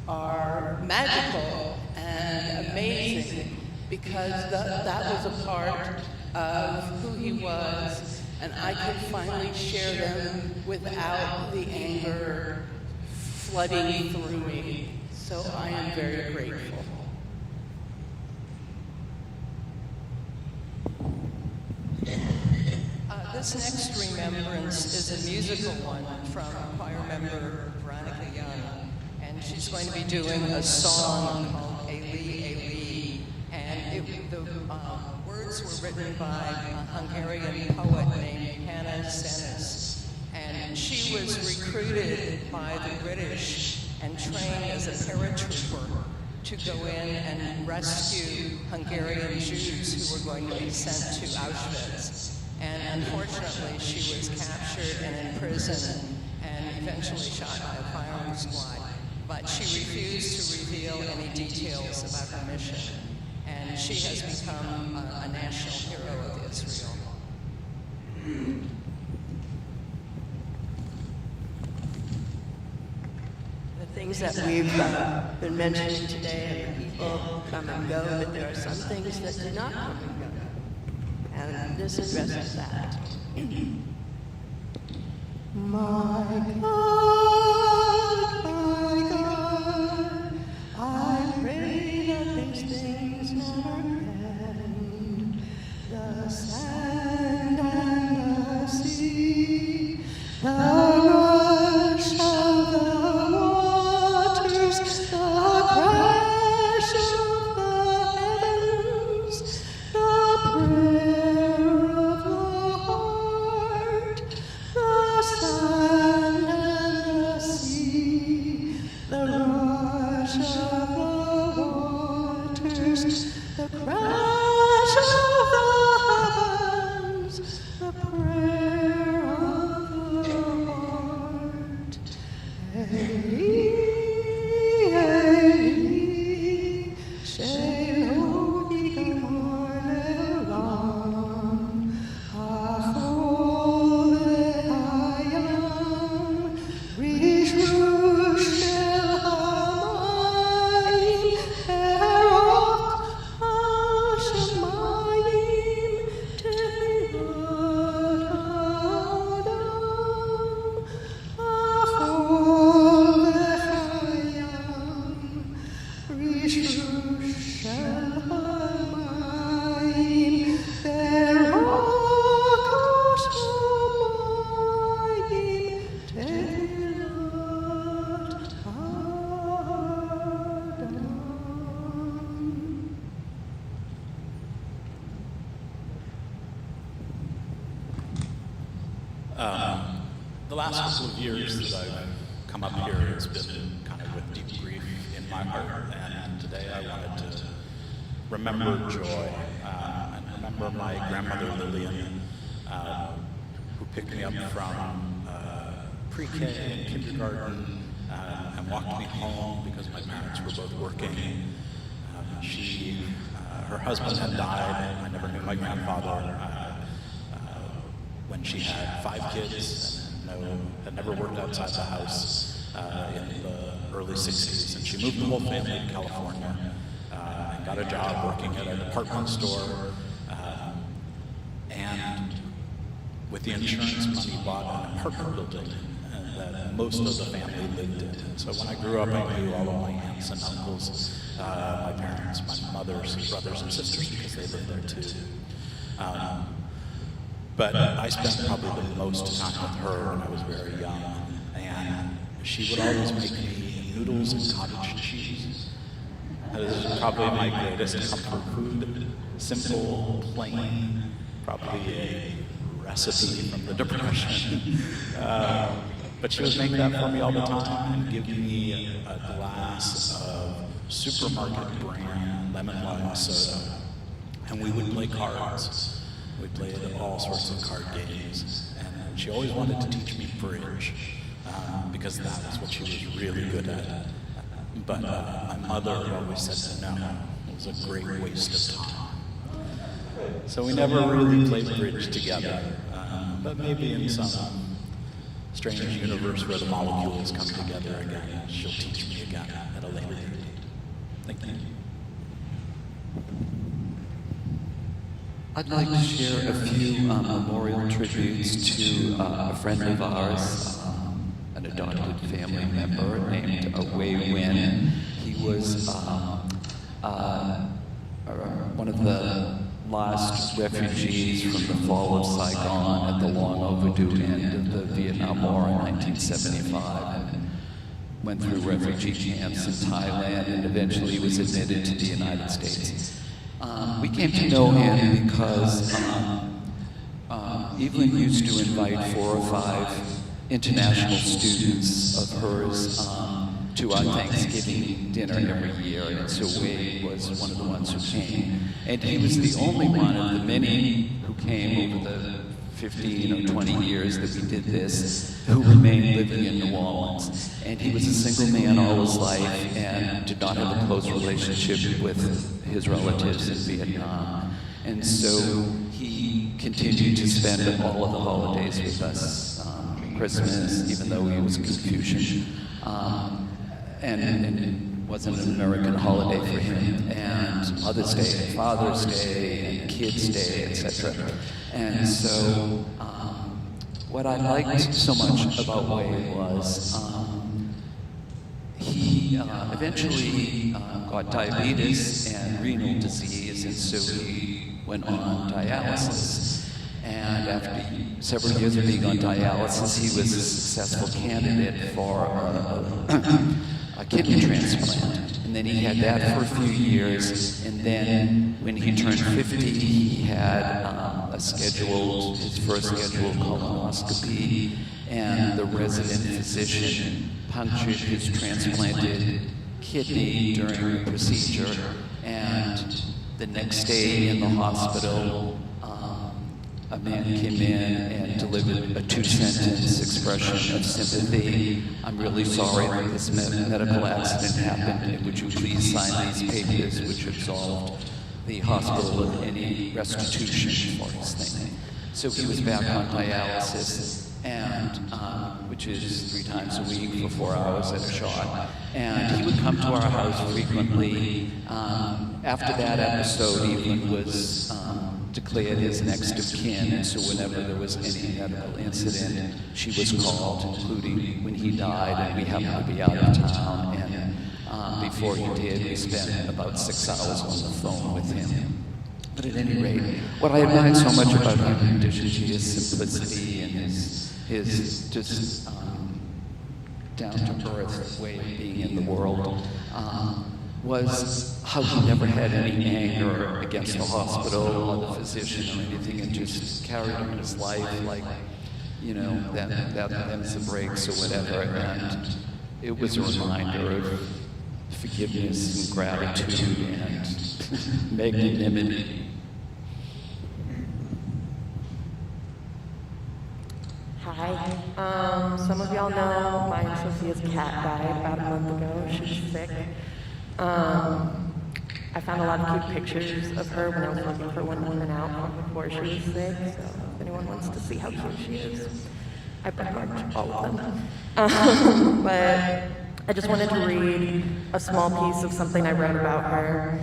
are magical and amazing, because that was a part of who he was, and I could finally share them without the anger flooding through me. So I am very grateful. This next remembrance is a musical one from choir member Veronica Young, and she's going to be doing a song called Eli, Eli, and the words were written by a Hungarian poet named Hannah Senes, and she was recruited by the British and trained as a paratrooper to go in and rescue Hungarian Jews who were going to be sent to Auschwitz. And unfortunately, she was captured and imprisoned and eventually shot by a firing squad. But she refused to reveal any details about her mission. And she has become a national hero of Israel. The things that we've been mentioning today, and people come and go, but there are some things that do not come and go. And this addresses that. My God, I pray that these things never end. The sand and the sea, the rush of the waters, the crash of the heavens, the prayer of the heart, the sand and the sea, the rush of the waters, the crash of the heavens, the prayer of the heart. Eli, Eli, Shalom. The last couple of years that I've come up here, it's been kind of with deep grief in my heart, and today I wanted to remember joy, and remember my grandmother Lillian, who picked me up from pre-K and kindergarten, and walked me home because my parents were both working. Her husband had died. I never knew my grandfather when she had 5 kids and had never worked outside the house in the early 60s. And she moved the whole family to California and got a job working at a department store. And with the insurance money, bought an apartment building that most of the family lived in. And so when I grew up, I knew all of my aunts and uncles, my parents, my mother's brothers and sisters, because they lived there too. But I spent probably the most time with her when I was very young, and she would always make me noodles and cottage cheese. That is probably my greatest comfort food. Simple, plain, probably a recipe from the Depression. But she would make that for me all the time and give me a glass of supermarket brand lemon lime soda. And we would play cards. We played all sorts of card games. And she always wanted to teach me bridge, because that was what she was really good at. But my mother always said no. It was a great waste of time. So we never really played bridge together. But maybe in some strange universe where the molecules come together again, she'll teach me again at a later date. Thank you. I'd like to share a few memorial tributes to a friend of ours, an adopted family member named Wei Wen. He was one of the last refugees from the fall of Saigon at the long overdue end of the Vietnam War in 1975, and went through refugee camps in Thailand and eventually was admitted to the United States. We came to know him because Evelyn used to invite 4 or 5 international students of hers to our Thanksgiving dinner every year, and so Wade was one of the ones who came. And he was the only one of the many who came over the 15 or 20 years that we did this, who remained living in New Orleans. And he was a single man all his life and did not have a close relationship with his relatives in Vietnam. And so he continued to spend all of the holidays with us, Christmas, even though he was Confucian. And it wasn't an American holiday for him, and Mother's Day, and Father's Day, and Kids' Day, etc. And so, what I liked so much about Wade was he eventually got diabetes and renal disease, and so he went on dialysis. And after several years of being on dialysis, he was a successful candidate for a kidney transplant. And then he had that for a few years, and then when he turned 50, he had his first scheduled colonoscopy, and the resident physician punctured his transplanted kidney during the procedure. And the next day in the hospital, a man came in and delivered a 2-sentence expression of sympathy. "I'm really sorry that this medical accident happened. Would you please sign these papers which absolved the hospital of any restitution for his thing?" So he was back on dialysis, and which is 3 times a week for 4 hours at a shot. And he would come to our house frequently. After that episode, Evelyn was declared his next of kin, and so whenever there was any medical incident, she was called, including when he died and we happened to be out of town. And before he did, we spent about 6 hours on the phone with him. But at any rate, what I admired so much about him, in addition to his simplicity and his just down-to-earth way of being in the world, was how he never had any anger against the hospital or the physician or anything, and just carried on his life like that them's the breaks or whatever, and it was a reminder of forgiveness and gratitude and magnanimity. Hi. Some of y'all know my Aunt Sophia's cat died about a month ago. She was sick. I found a lot of cute pictures of her when I was looking for one that went out before she was sick. So if anyone wants to see how cute she is, I bookmarked all of them. But I just wanted to read a small piece of something I read about her.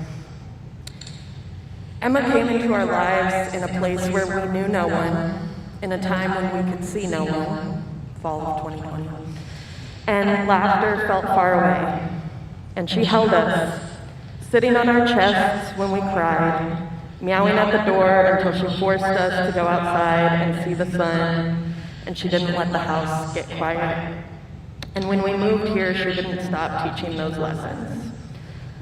Emma came into our lives in a place where we knew no one, in a time when we could see no one, fall of 2020. And laughter felt far away. And she held us, sitting on our chests when we cried, meowing at the door until she forced us to go outside and see the sun, and she didn't let the house get quiet. And when we moved here, she didn't stop teaching those lessons.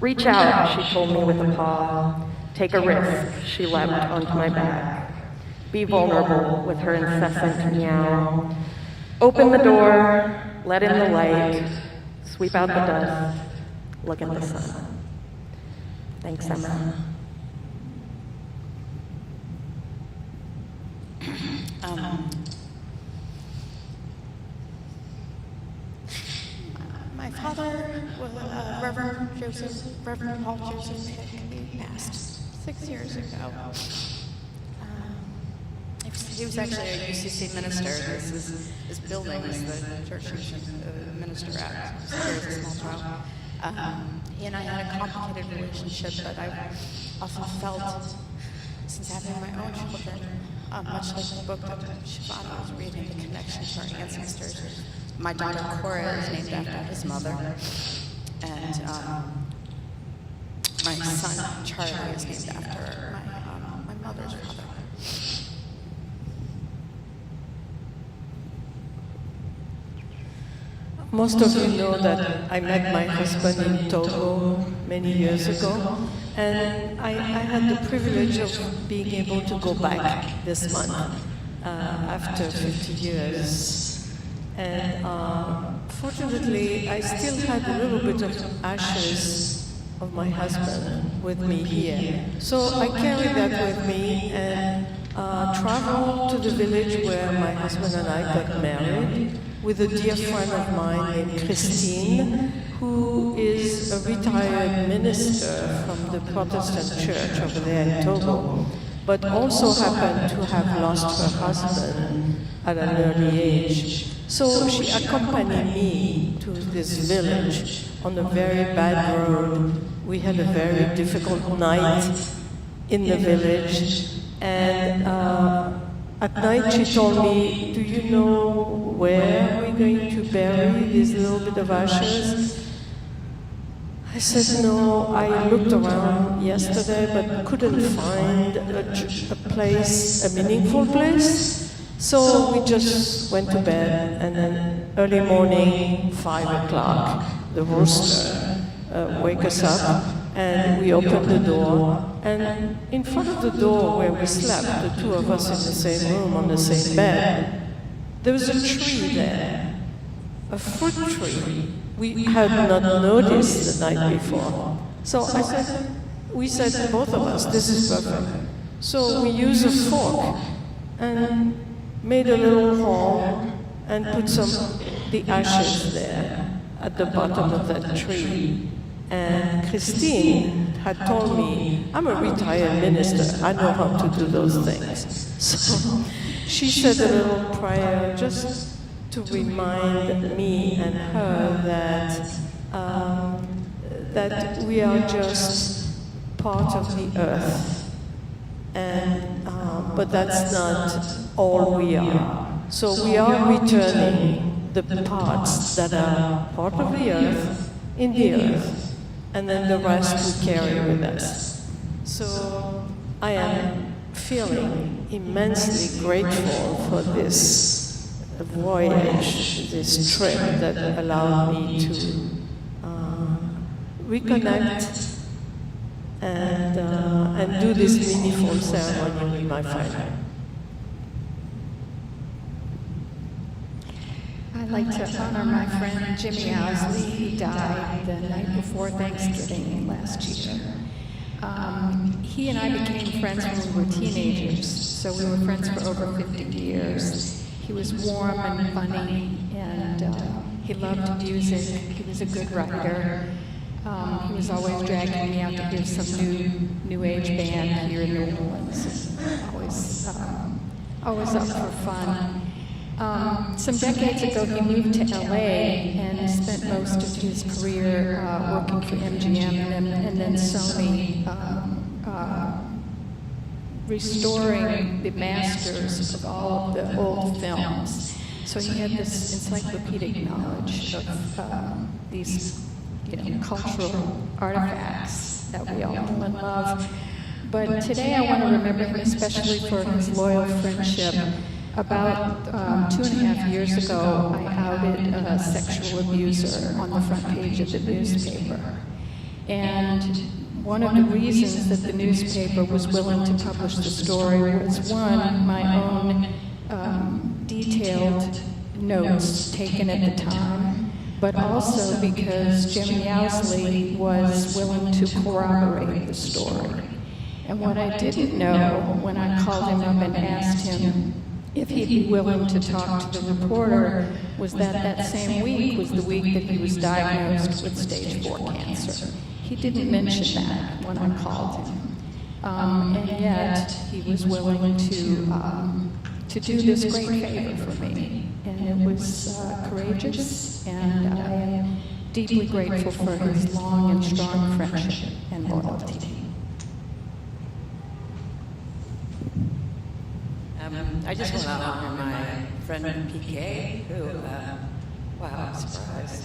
Reach out, she told me with a paw. Take a risk, she leapt onto my back. Be vulnerable with her incessant meow. Open the door, let in the light, sweep out the dust, look at the sun. Thanks, Emma. My father, Reverend Paul Joseph, he passed 6 years ago. He was actually a UCC minister. This building is the church he was a minister at. He was a small child. He and I had a complicated relationship, but I often felt, since having my own children, much like the book that Shivana was reading, the connection to our ancestors. My daughter Cora is named after his mother, and my son Charlie is named after my mother's brother. Most of you know that I met my husband in Togo many years ago, and I had the privilege of being able to go back this month after 50 years. And fortunately, I still had a little bit of ashes of my husband with me here. So I carried that with me and traveled to the village where my husband and I got married, with a dear friend of mine named Christine, who is a retired minister from the Protestant church over there in Togo, but also happened to have lost her husband at an early age. So she accompanied me to this village on a very bad road. We had a very difficult night in the village, and at night she told me, do you know where we're going to bury this little bit of ashes? I said, no, I looked around yesterday but couldn't find a place, a meaningful place. So we just went to bed, and then early morning, 5 o'clock, the rooster wake us up, and we opened the door, and in front of the door where we slept, the two of us in the same room on the same bed, there was a tree there, a fruit tree. We had not noticed the night before. So we said, both of us, this is perfect. So we used a fork and made a little hole and put the ashes there at the bottom of that tree. And Christine had told me, I'm a retired minister, I know how to do those things. So she said a little prayer just to remind me and her that we are just part of the earth, and but that's not all we are. So we are returning the parts that are part of the earth in the earth, and then the rest we carry with us. So I am feeling immensely grateful for this voyage, this trip that allowed me to reconnect and do this meaningful ceremony with my friend. I'd like to honor my friend Jimmy Owsley, who died the night before Thanksgiving last year. He and I became friends when we were teenagers, so we were friends for over 50 years. He was warm and funny, and he loved music. He was a good writer. He was always dragging me out to hear some new age band here in New Orleans. Always up for fun. Some decades ago, he moved to LA and spent most of his career working for MGM and then Sony, restoring the masters of all of the old films. So he had this encyclopedic knowledge of these, cultural artifacts that we all know and love. But today I want to remember him especially for his loyal friendship. About 2.5 years ago, I outed a sexual abuser on the front page of the newspaper. And one of the reasons that the newspaper was willing to publish the story was, one, my own detailed notes taken at the time, but also because Jimmy Owsley was willing to corroborate the story. And what I didn't know when I called him up and asked him if he'd be willing to talk to the reporter was that same week was the week that he was diagnosed with stage 4 cancer. He didn't mention that when I called him. And yet, he was willing to do this great favor for me. And it was courageous, and I am deeply grateful for his long and strong friendship and loyalty. I just want to honor my friend PK, who, wow, I'm surprised.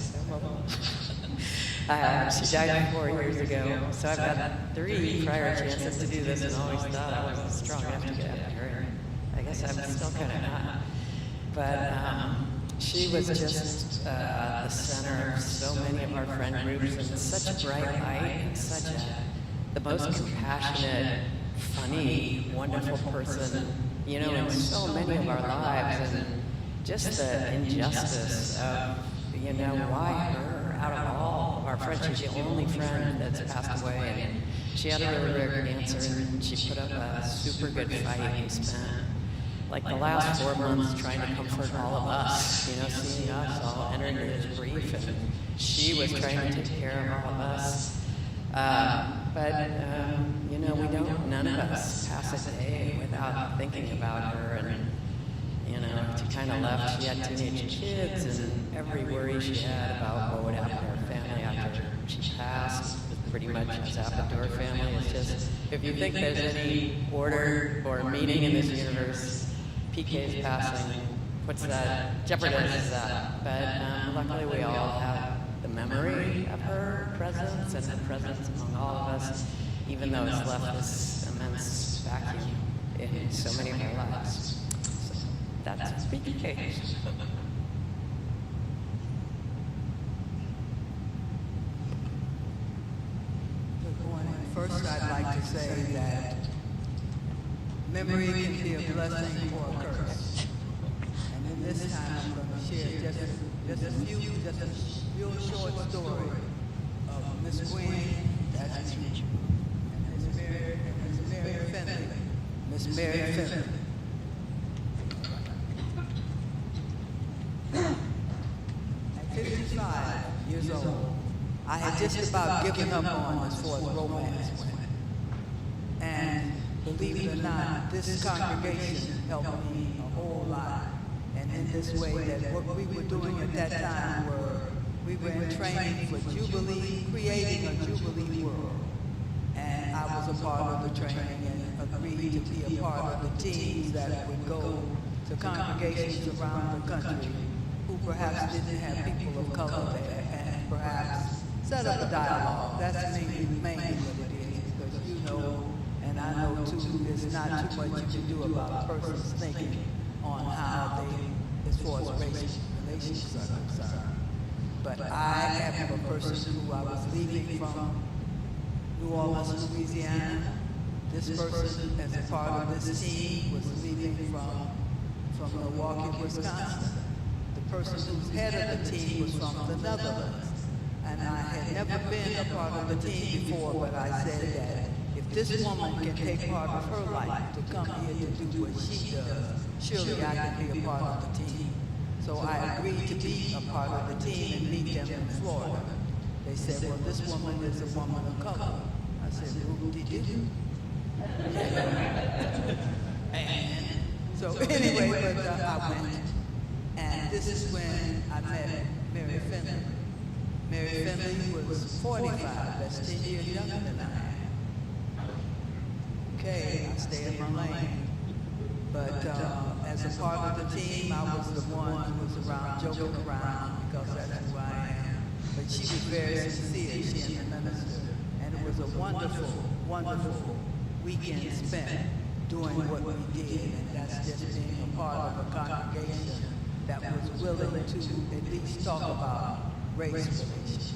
She died 4 years ago, so I've had 3 prior chances to do this and always thought I wasn't strong enough to get after her. I guess I'm still kind of not. But she was just the center of so many of our friend groups, and such a bright light, and such the most compassionate, funny, wonderful person, in so many of our lives, and just the injustice of, why her out of all of our friends? She's the only friend that's passed away, and she had a really rare cancer, and she put up a super good fight. We spent like the last 4 months trying to comfort all of us, seeing us all enter into this grief, and she was trying to take care of all of us. We don't, none of us pass a day without thinking about her, and, she kind of left. She had teenage kids, and every worry she had about what would happen to her family after she passed was pretty much what's happened to her family. It's just, if you think there's any order or meaning in this universe, PK's passing puts that, jeopardizes that. But luckily we all have the memory of her presence and her presence among all of us, even though it's left this immense vacuum in so many of our lives. So that's PK. Good morning. First, I'd like to say that memory can be a blessing or a curse. And in this time, I'm going to share just a real short story of Miss Queen, that's me, and Miss Mary Finley. Miss Mary Finley. At 55 years old, I had just about given up on as far as romance went. And believe it or not, this congregation helped me a whole lot. And in this way, that what we were doing at that time we were in training for Jubilee, creating a Jubilee world. And I was a part of the training and agreed to be a part of the teams that would go to congregations around the country who perhaps didn't have people of color there, and perhaps set up a dialogue. That's mainly what it is, because and I know too, there's not too much you can do about a person's thinking on how they, as far as racial relations are concerned. But I am a person who I was leaving from New Orleans, Louisiana. This person, as a part of this team, was leaving from Milwaukee, Wisconsin. The person who's head of the team was from the Netherlands. And I had never been a part of the team before, but I said that if this woman can take part of her life to come here to do what she does, surely I can be a part of the team. So I agreed to be a part of the team and meet them in Florida. They said, well, this woman is a woman of color. I said, whoop-de-doo. And so anyway, but I went. And this is when I met Mary Finley. Mary Finley was 45, that's 10 years younger than I am. Okay, I stayed in my lane. But as a part of the team, I was the one who was around, joking around, because that's who I am. But she was very sincere, she and the minister. And it was a wonderful, wonderful weekend spent doing what we did. And that's just being a part of a congregation that was willing to at least talk about race relations.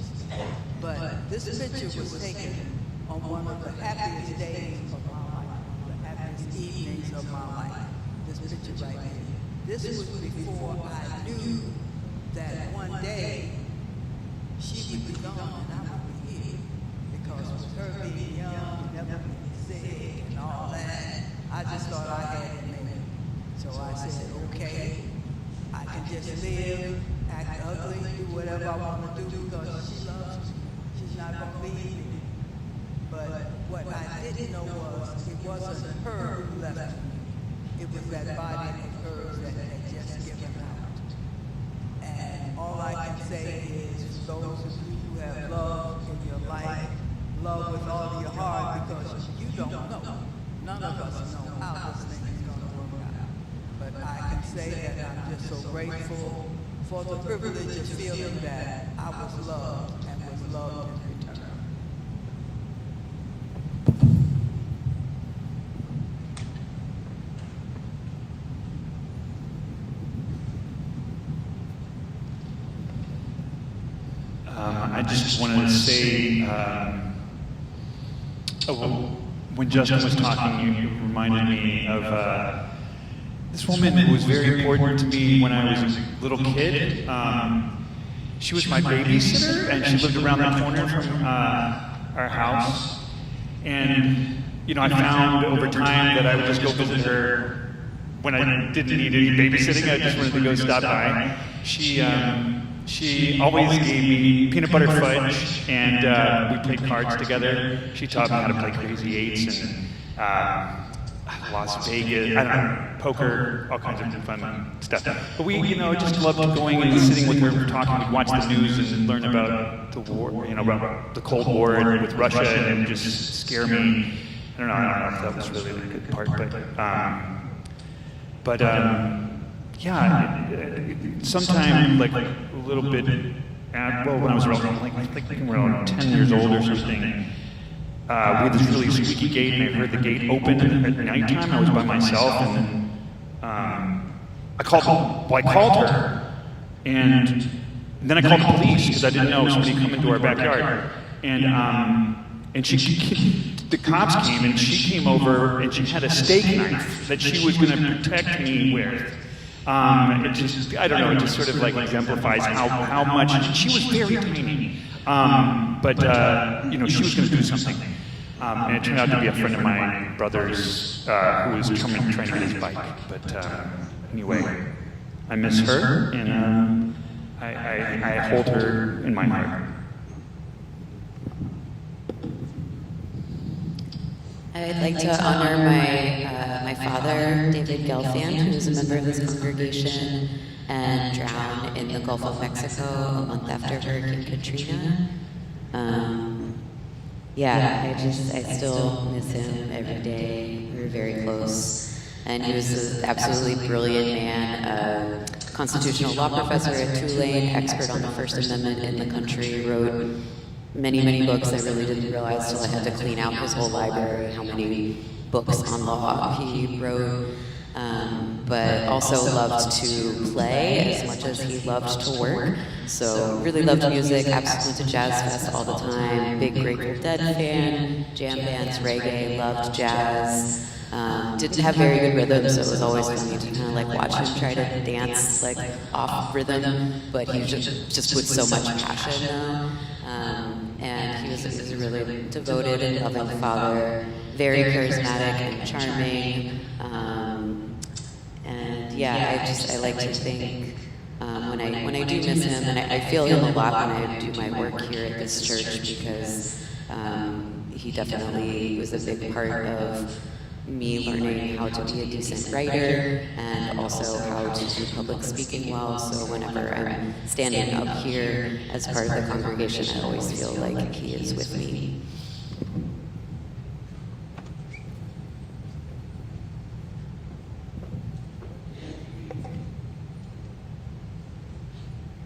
But this picture was taken on one of the happiest days of my life, the happiest evenings of my life. This picture right here. This was before I knew that one day she would be gone and I would be here. Because with her being young, never being sick and all that, I just thought I had it made. So I said, okay, I can just live, act ugly, do whatever I want to do because she loves me. She's not going to leave me. But what I didn't know was it wasn't her who left me. It was that body of hers that had just given out. And all I can say is those of you who have love in your life, love with all of your heart because you don't know. None of us know how this thing is going to work out. But I can say that I'm just so grateful for the privilege of feeling that I was loved and was loved in return. I just wanted to say, when Justin was talking, you reminded me of this woman who was very important to me when I was a little kid. She was my babysitter, and she lived around the corner from our house. And, you know, I found over time that I would just go visit her when I didn't need any babysitting. I just wanted to go stop by. She always gave me peanut butter fudge, and we played cards together. She taught me how to play Crazy Eights and Las Vegas, I don't know, poker, all kinds of fun stuff. But we, you know, just loved going and sitting with her, talking. We'd watch the news and learn about the war, you know, about the Cold War and with Russia, and just scare me. I don't know if that was really the good part, but yeah, sometime like a little bit, well, when I was around, like around 10 years old or something, we had this really squeaky gate, and I heard the gate open at nighttime. I was by myself, and I called her, and then I called the police because I didn't know somebody come into our backyard, and the cops came, and she came over, and she had a steak knife that she was going to protect me with. It just, I don't know, it just sort of like exemplifies how much, she was very tiny, but you know, she was going to do something. And it turned out to be a friend of my brother's who was trying to get his bike. But anyway, I miss her, and I hold her in my heart. I'd like to honor my father, David Gelfand, who was a member of this congregation and drowned in the Gulf of Mexico a month after Hurricane Katrina. I still miss him every day. We were very close. And he was an absolutely brilliant man, a constitutional law professor at Tulane, expert on the First Amendment in the country, wrote many, many books. I really didn't realize till I had to clean out his whole library how many books on law he wrote. But also loved to play as much as he loved to work. So really loved music, absolutely went to Jazz Fest all the time, big Grateful Dead fan, jam bands, reggae, loved jazz. Didn't have very good rhythm, so it was always funny to kind of like watch him try to dance like off rhythm, but he just with so much passion though. And he was a really devoted and loving father, very charismatic and charming. And yeah, I like to think when I do miss him, and I feel him a lot when I do my work here at this church, because he definitely was a big part of me learning how to be a decent writer and also how to do public speaking well. So whenever I'm standing up here as part of the congregation, I always feel like he is with me.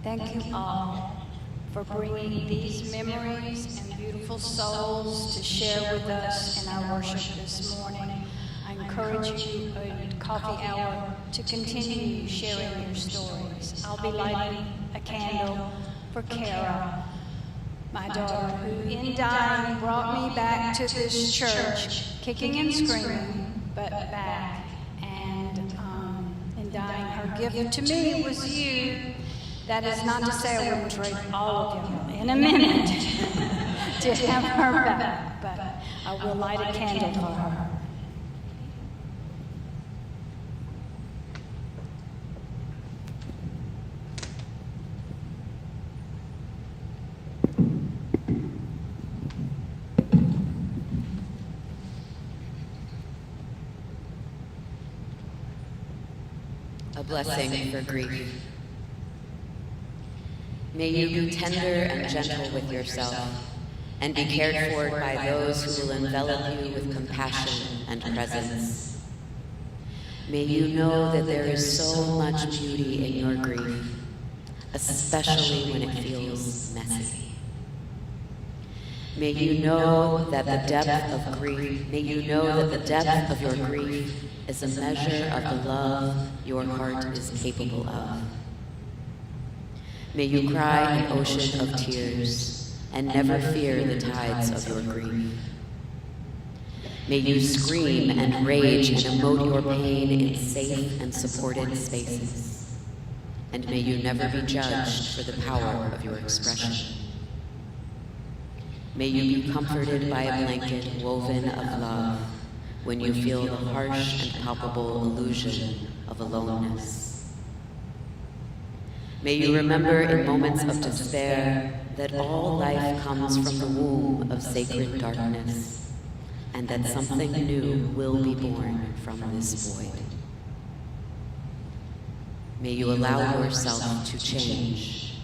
Thank you all for bringing these memories and beautiful souls to share with us in our worship this morning. I encourage you at coffee hour to continue sharing your stories. I'll be lighting a candle for Kara, my daughter, who in dying brought me back to this church, kicking and screaming, but back. And in dying, her gift to me was you. That is not to say I wouldn't trade all of you in a minute to have her back, but I will light a candle for her. A blessing for grief. May you be tender and gentle with yourself, and be cared for by those who will envelop you with compassion and presence. May you know that there is so much beauty in your grief, especially when it feels messy. May you know that the depth of grief, may you know that the depth of your grief is a measure of the love your heart is capable of. May you cry an ocean of tears and never fear the tides of your grief. May you scream and rage and emote your pain in safe and supported spaces. And may you never be judged for the power of your expression. May you be comforted by a blanket woven of love when you feel the harsh and palpable illusion of aloneness. May you remember in moments of despair that all life comes from the womb of sacred darkness, and that something new will be born from this void. May you allow yourself to change.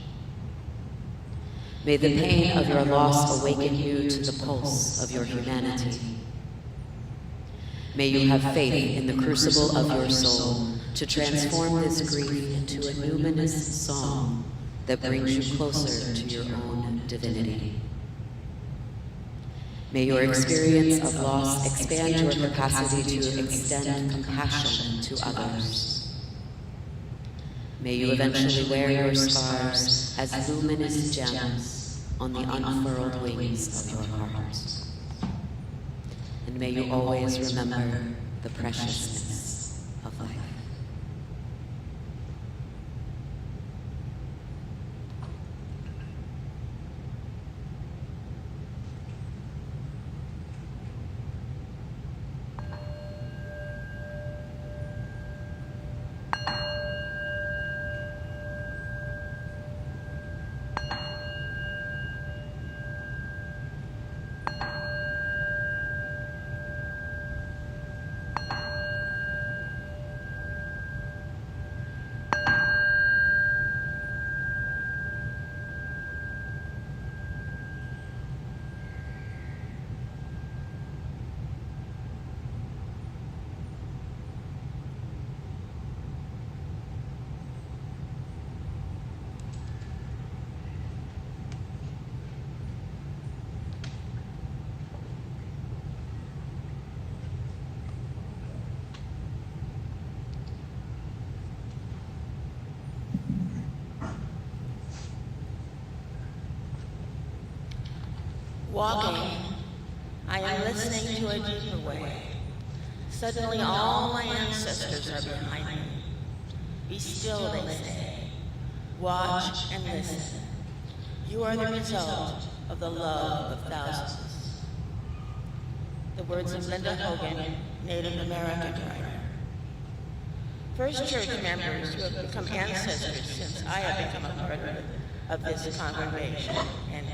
May the pain of your loss awaken you to the pulse of your humanity. May you have faith in the crucible of your soul to transform this grief into a numinous song that brings you closer to your own divinity. May your experience of loss expand your capacity to extend compassion to others. May you eventually wear your scars as luminous gems on the unfurled wings of your heart. And may you always remember the preciousness of life. Walking, I am listening to a deeper way, Suddenly all my ancestors are behind me. Be still, they say. Watch and listen. You are the result of the love of thousands. The words of Linda Hogan, Native American writer. First Church members who have become ancestors since I have become a part of this congregation in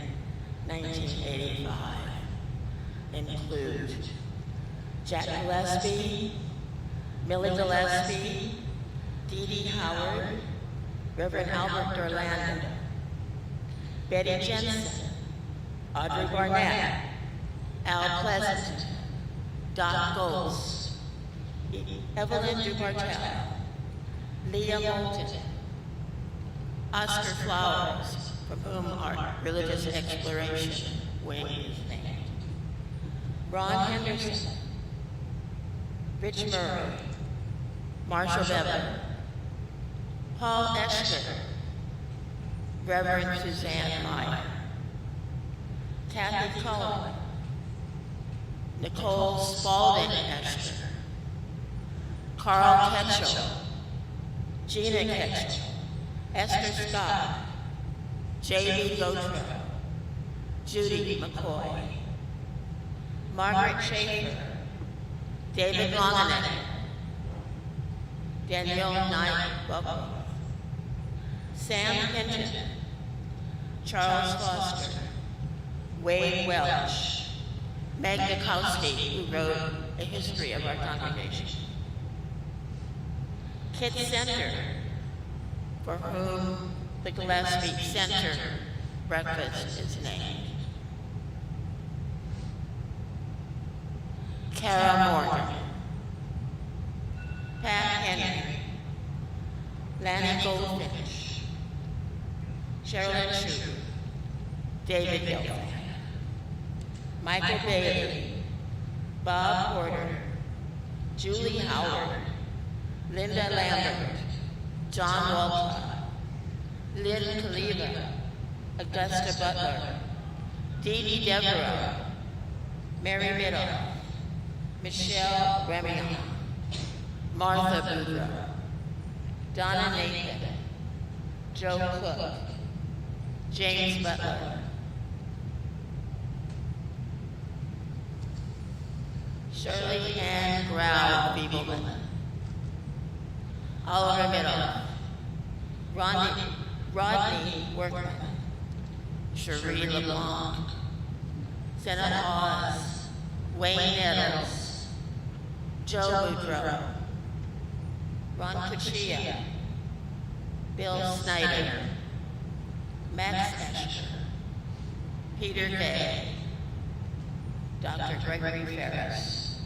1985 include Jack Gillespie, Millie Gillespie, Dee Dee Howard, Reverend Albert Dorlando, Betty Jensen, Audrey Barnett, Al Pleasant, Doc Goltz, Evelyn Dubartel, Leah Moulton, Oscar Flowers, from whom our religious exploration wing is named, Ron Henderson, Rich Murray, Marshall Bevan, Paul Escher, Reverend Suzanne Meyer, Kathy Cohen, Nicole Spaulding Escher, Carl Ketchel, Gina Ketchel, Esther Scott, J.B. Gautreaux, Judy McCoy, Margaret Schaefer, David Longanek, Danielle Knight Buckle, Sam Hinton, Charles Foster, Wade Welch, Meg Dukowski, who wrote a history of our congregation, Kit Center, for whom the Gillespie Center breakfast is named, Kara Morgan, Pat Henry, Lanny Goldfinch, Sherilyn Shue, David Gilfan, Michael Bailey, Bob Porter, Julie Howard, Linda Lambert, John Walcott, Lynn Kaliva, Augusta Butler, Dee Dee Devereaux, Mary Middle, Michelle Remion, Martha Boudreaux, Donna Nathan, Joe Cook, James Butler, Shirley Ann Grau Feebleman, Oliver Middle, Rodney Workman, Cherie LeBlanc, Senna Oz, Wayne Nettles, Joe Boudreaux, Ron Cuccia, Bill Snyder, Max Escher, Peter Gay, Dr. Gregory Ferris,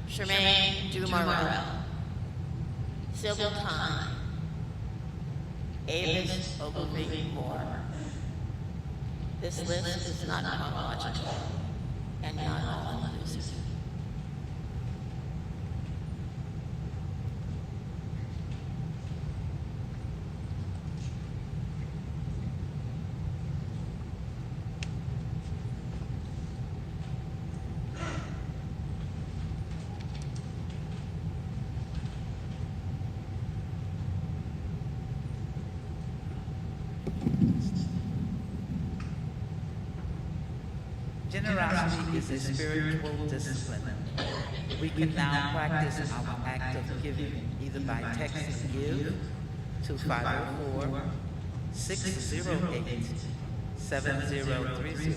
Charmaine Dumarel, Sybil Khan, Avis Ogilvie Moore. This list is not chronological and not all-inclusive. Generosity is a spiritual discipline. We can now practice our act of giving either by texting GIVE to 504-608-7030,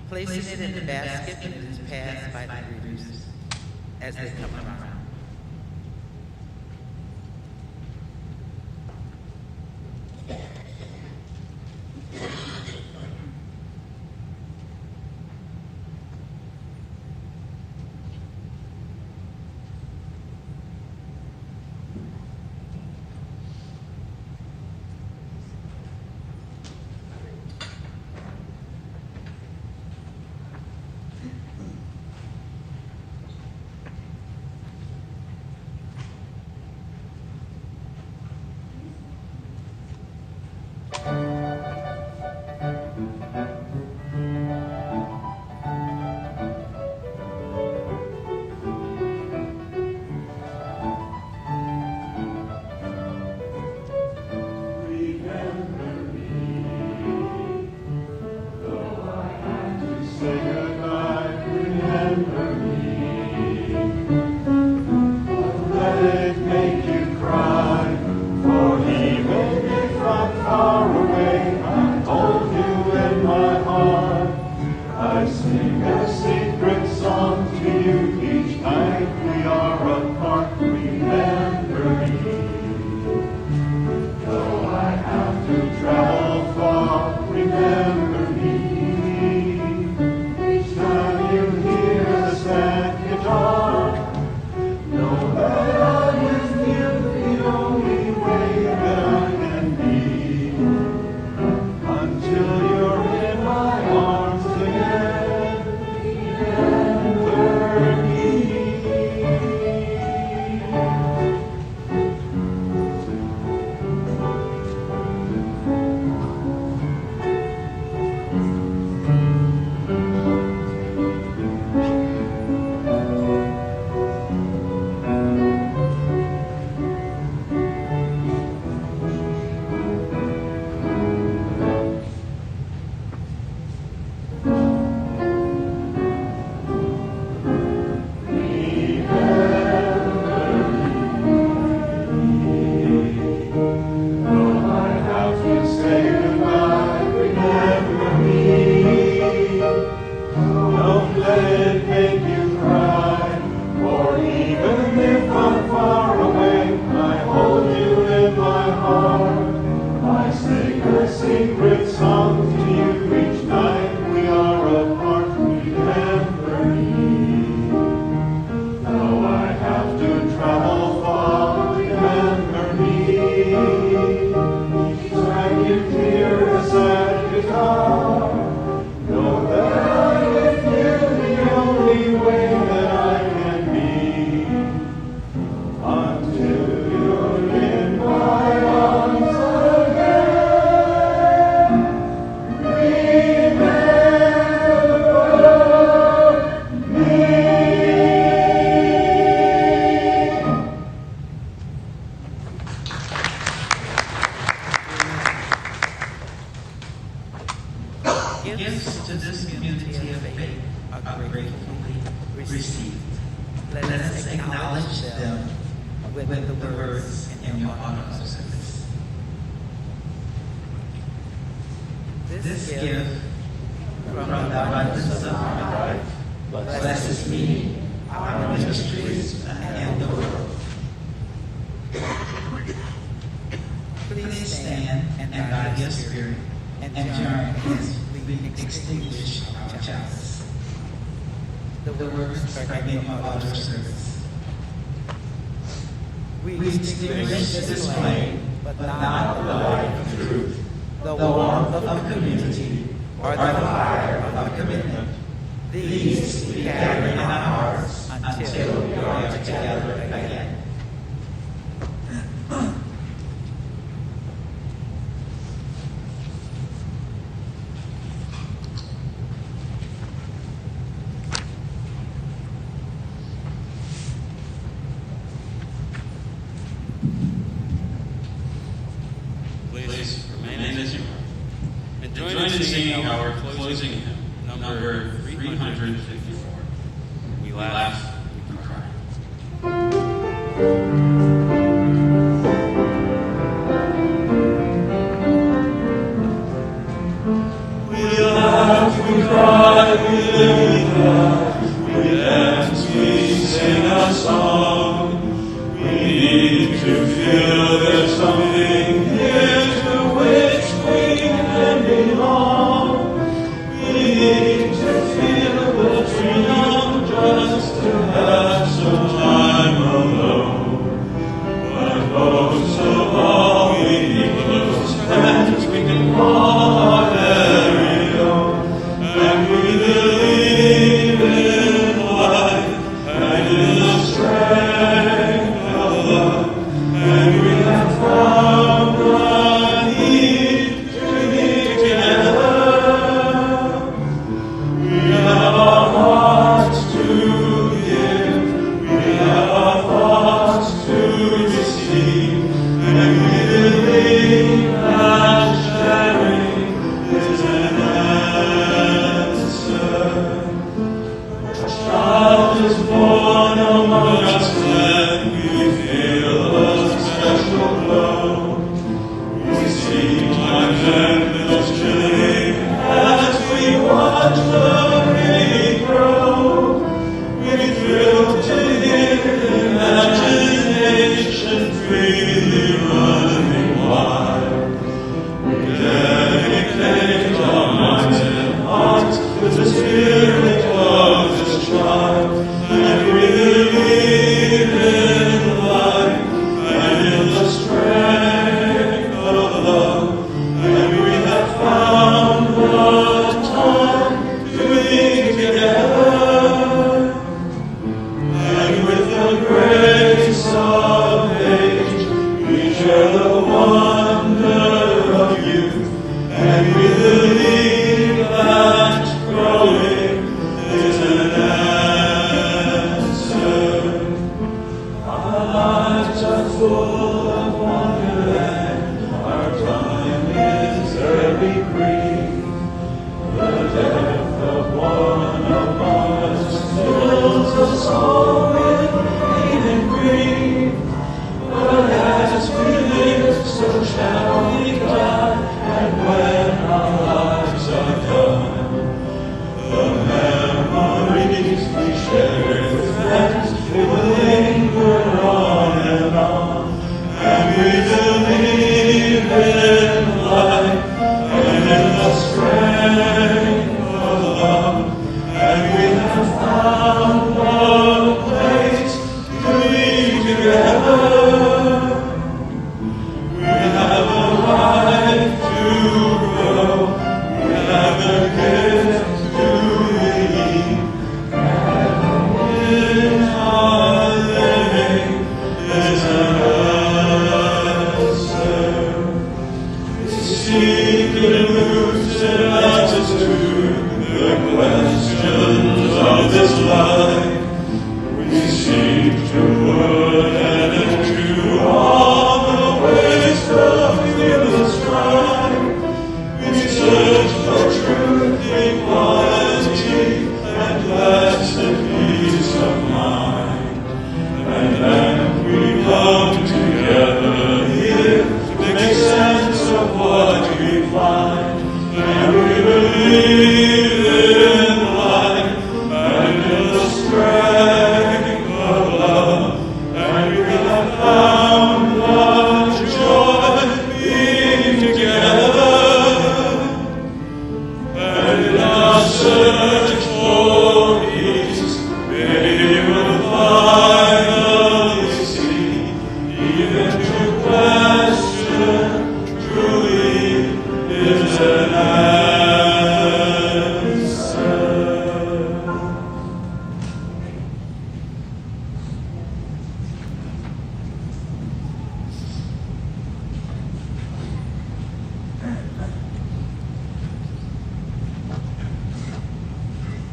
placing it in the basket when it is passed by the greeters as they come around. gifts to this community of faith are gratefully received. Let us acknowledge them with the words in your honors. This gift from the abundance of my life blesses me, our ministries, and the world. Please stand and guide your spirit and join as we extinguish our chalice. The words are given of our service. We extinguish this flame, but not the light of truth, the warmth of the community, or the fire of the commitment. These we carry in our hearts until we are together again. Please remain as you are. And join in singing our closing hymn, number 354. We laugh, we cry. We laugh, we cry, we live, we laugh, we dance, we sing a song. We need to feel there's something here to which we can belong. We need to feel the freedom just to have some time alone. But most of all, we need close friends we can call our very own. And we believe in life and in the strength of love. And we have found the need to be together. We have our hearts to give. We have our thoughts to receive. And we believe that sharing is an answer. A child is born among us, and we feel a special glow. We see times and those chilling as we watch the baby grow. We thrill to hear imagination freely running wild. We dedicate our minds and hearts to the spirit of this child. And we believe in life and in the strength of love. And we have found the time to be together. And with the grace of age, we share the wonder of youth. And we believe that growing is an answer. Our lives are full of wonder, and our time is very brief. The death of one among us fills us all with pain and grief. But as we live, so shall we die, and when our lives are done, the memories we share with friends, they will linger on and on. And we believe in life and in the strength of love. And we have found a place to be together. We have a right to grow. We have a gift to believe. And in our living is an answer. We seek elusive answers to the questions of this life. We seek to put an end to all the waste of fearless strife. We search for truth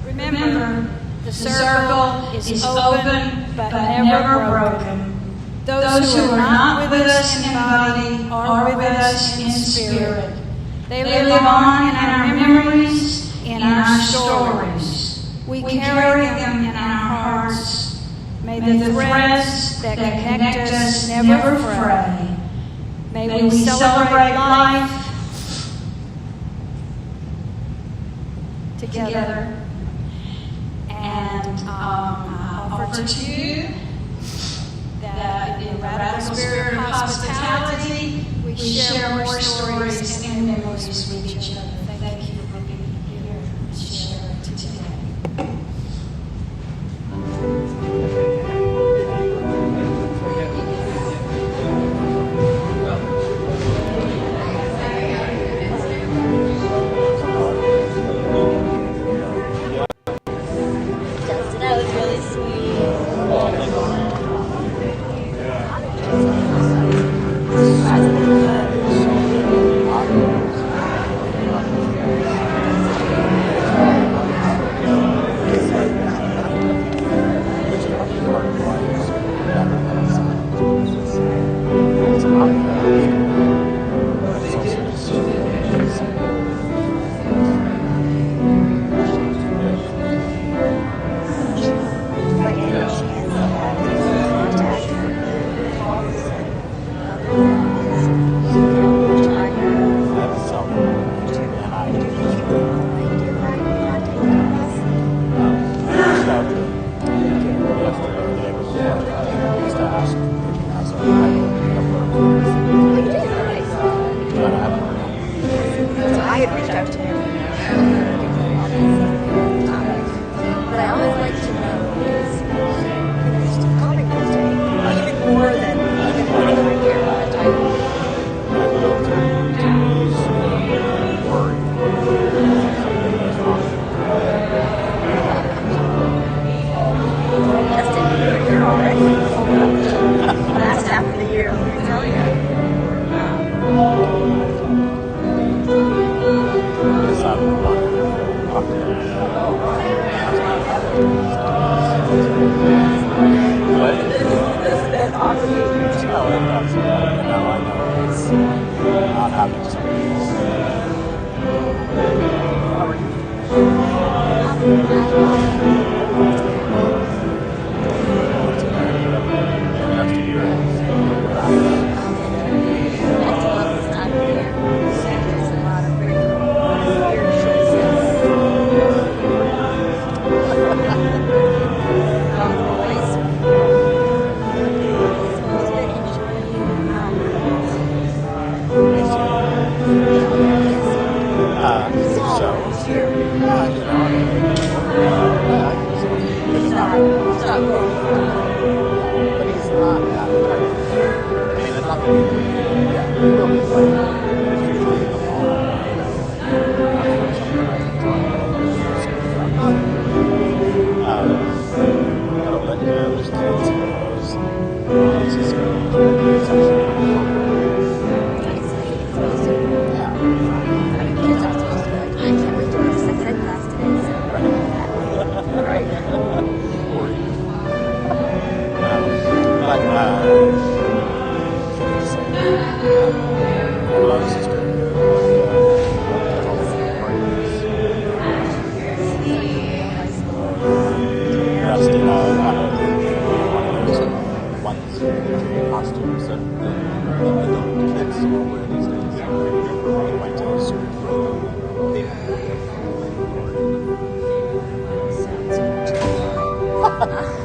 Remember, the circle is open but never broken. Those who are not with us in body are with us in spirit. They live on in our memories, in our stories. We carry them in our hearts. May the threads that connect us never fray. May we celebrate life together. And I offer to you that in the radical spirit of hospitality, we share more stories and memories with each other. Thank you for being here and sharing today. That was really sweet. I had reached out to him. But I always like to know his coping history, even more than even when I hear about last half of the year, let me tell you. That's awesome. I know it's not having Yeah.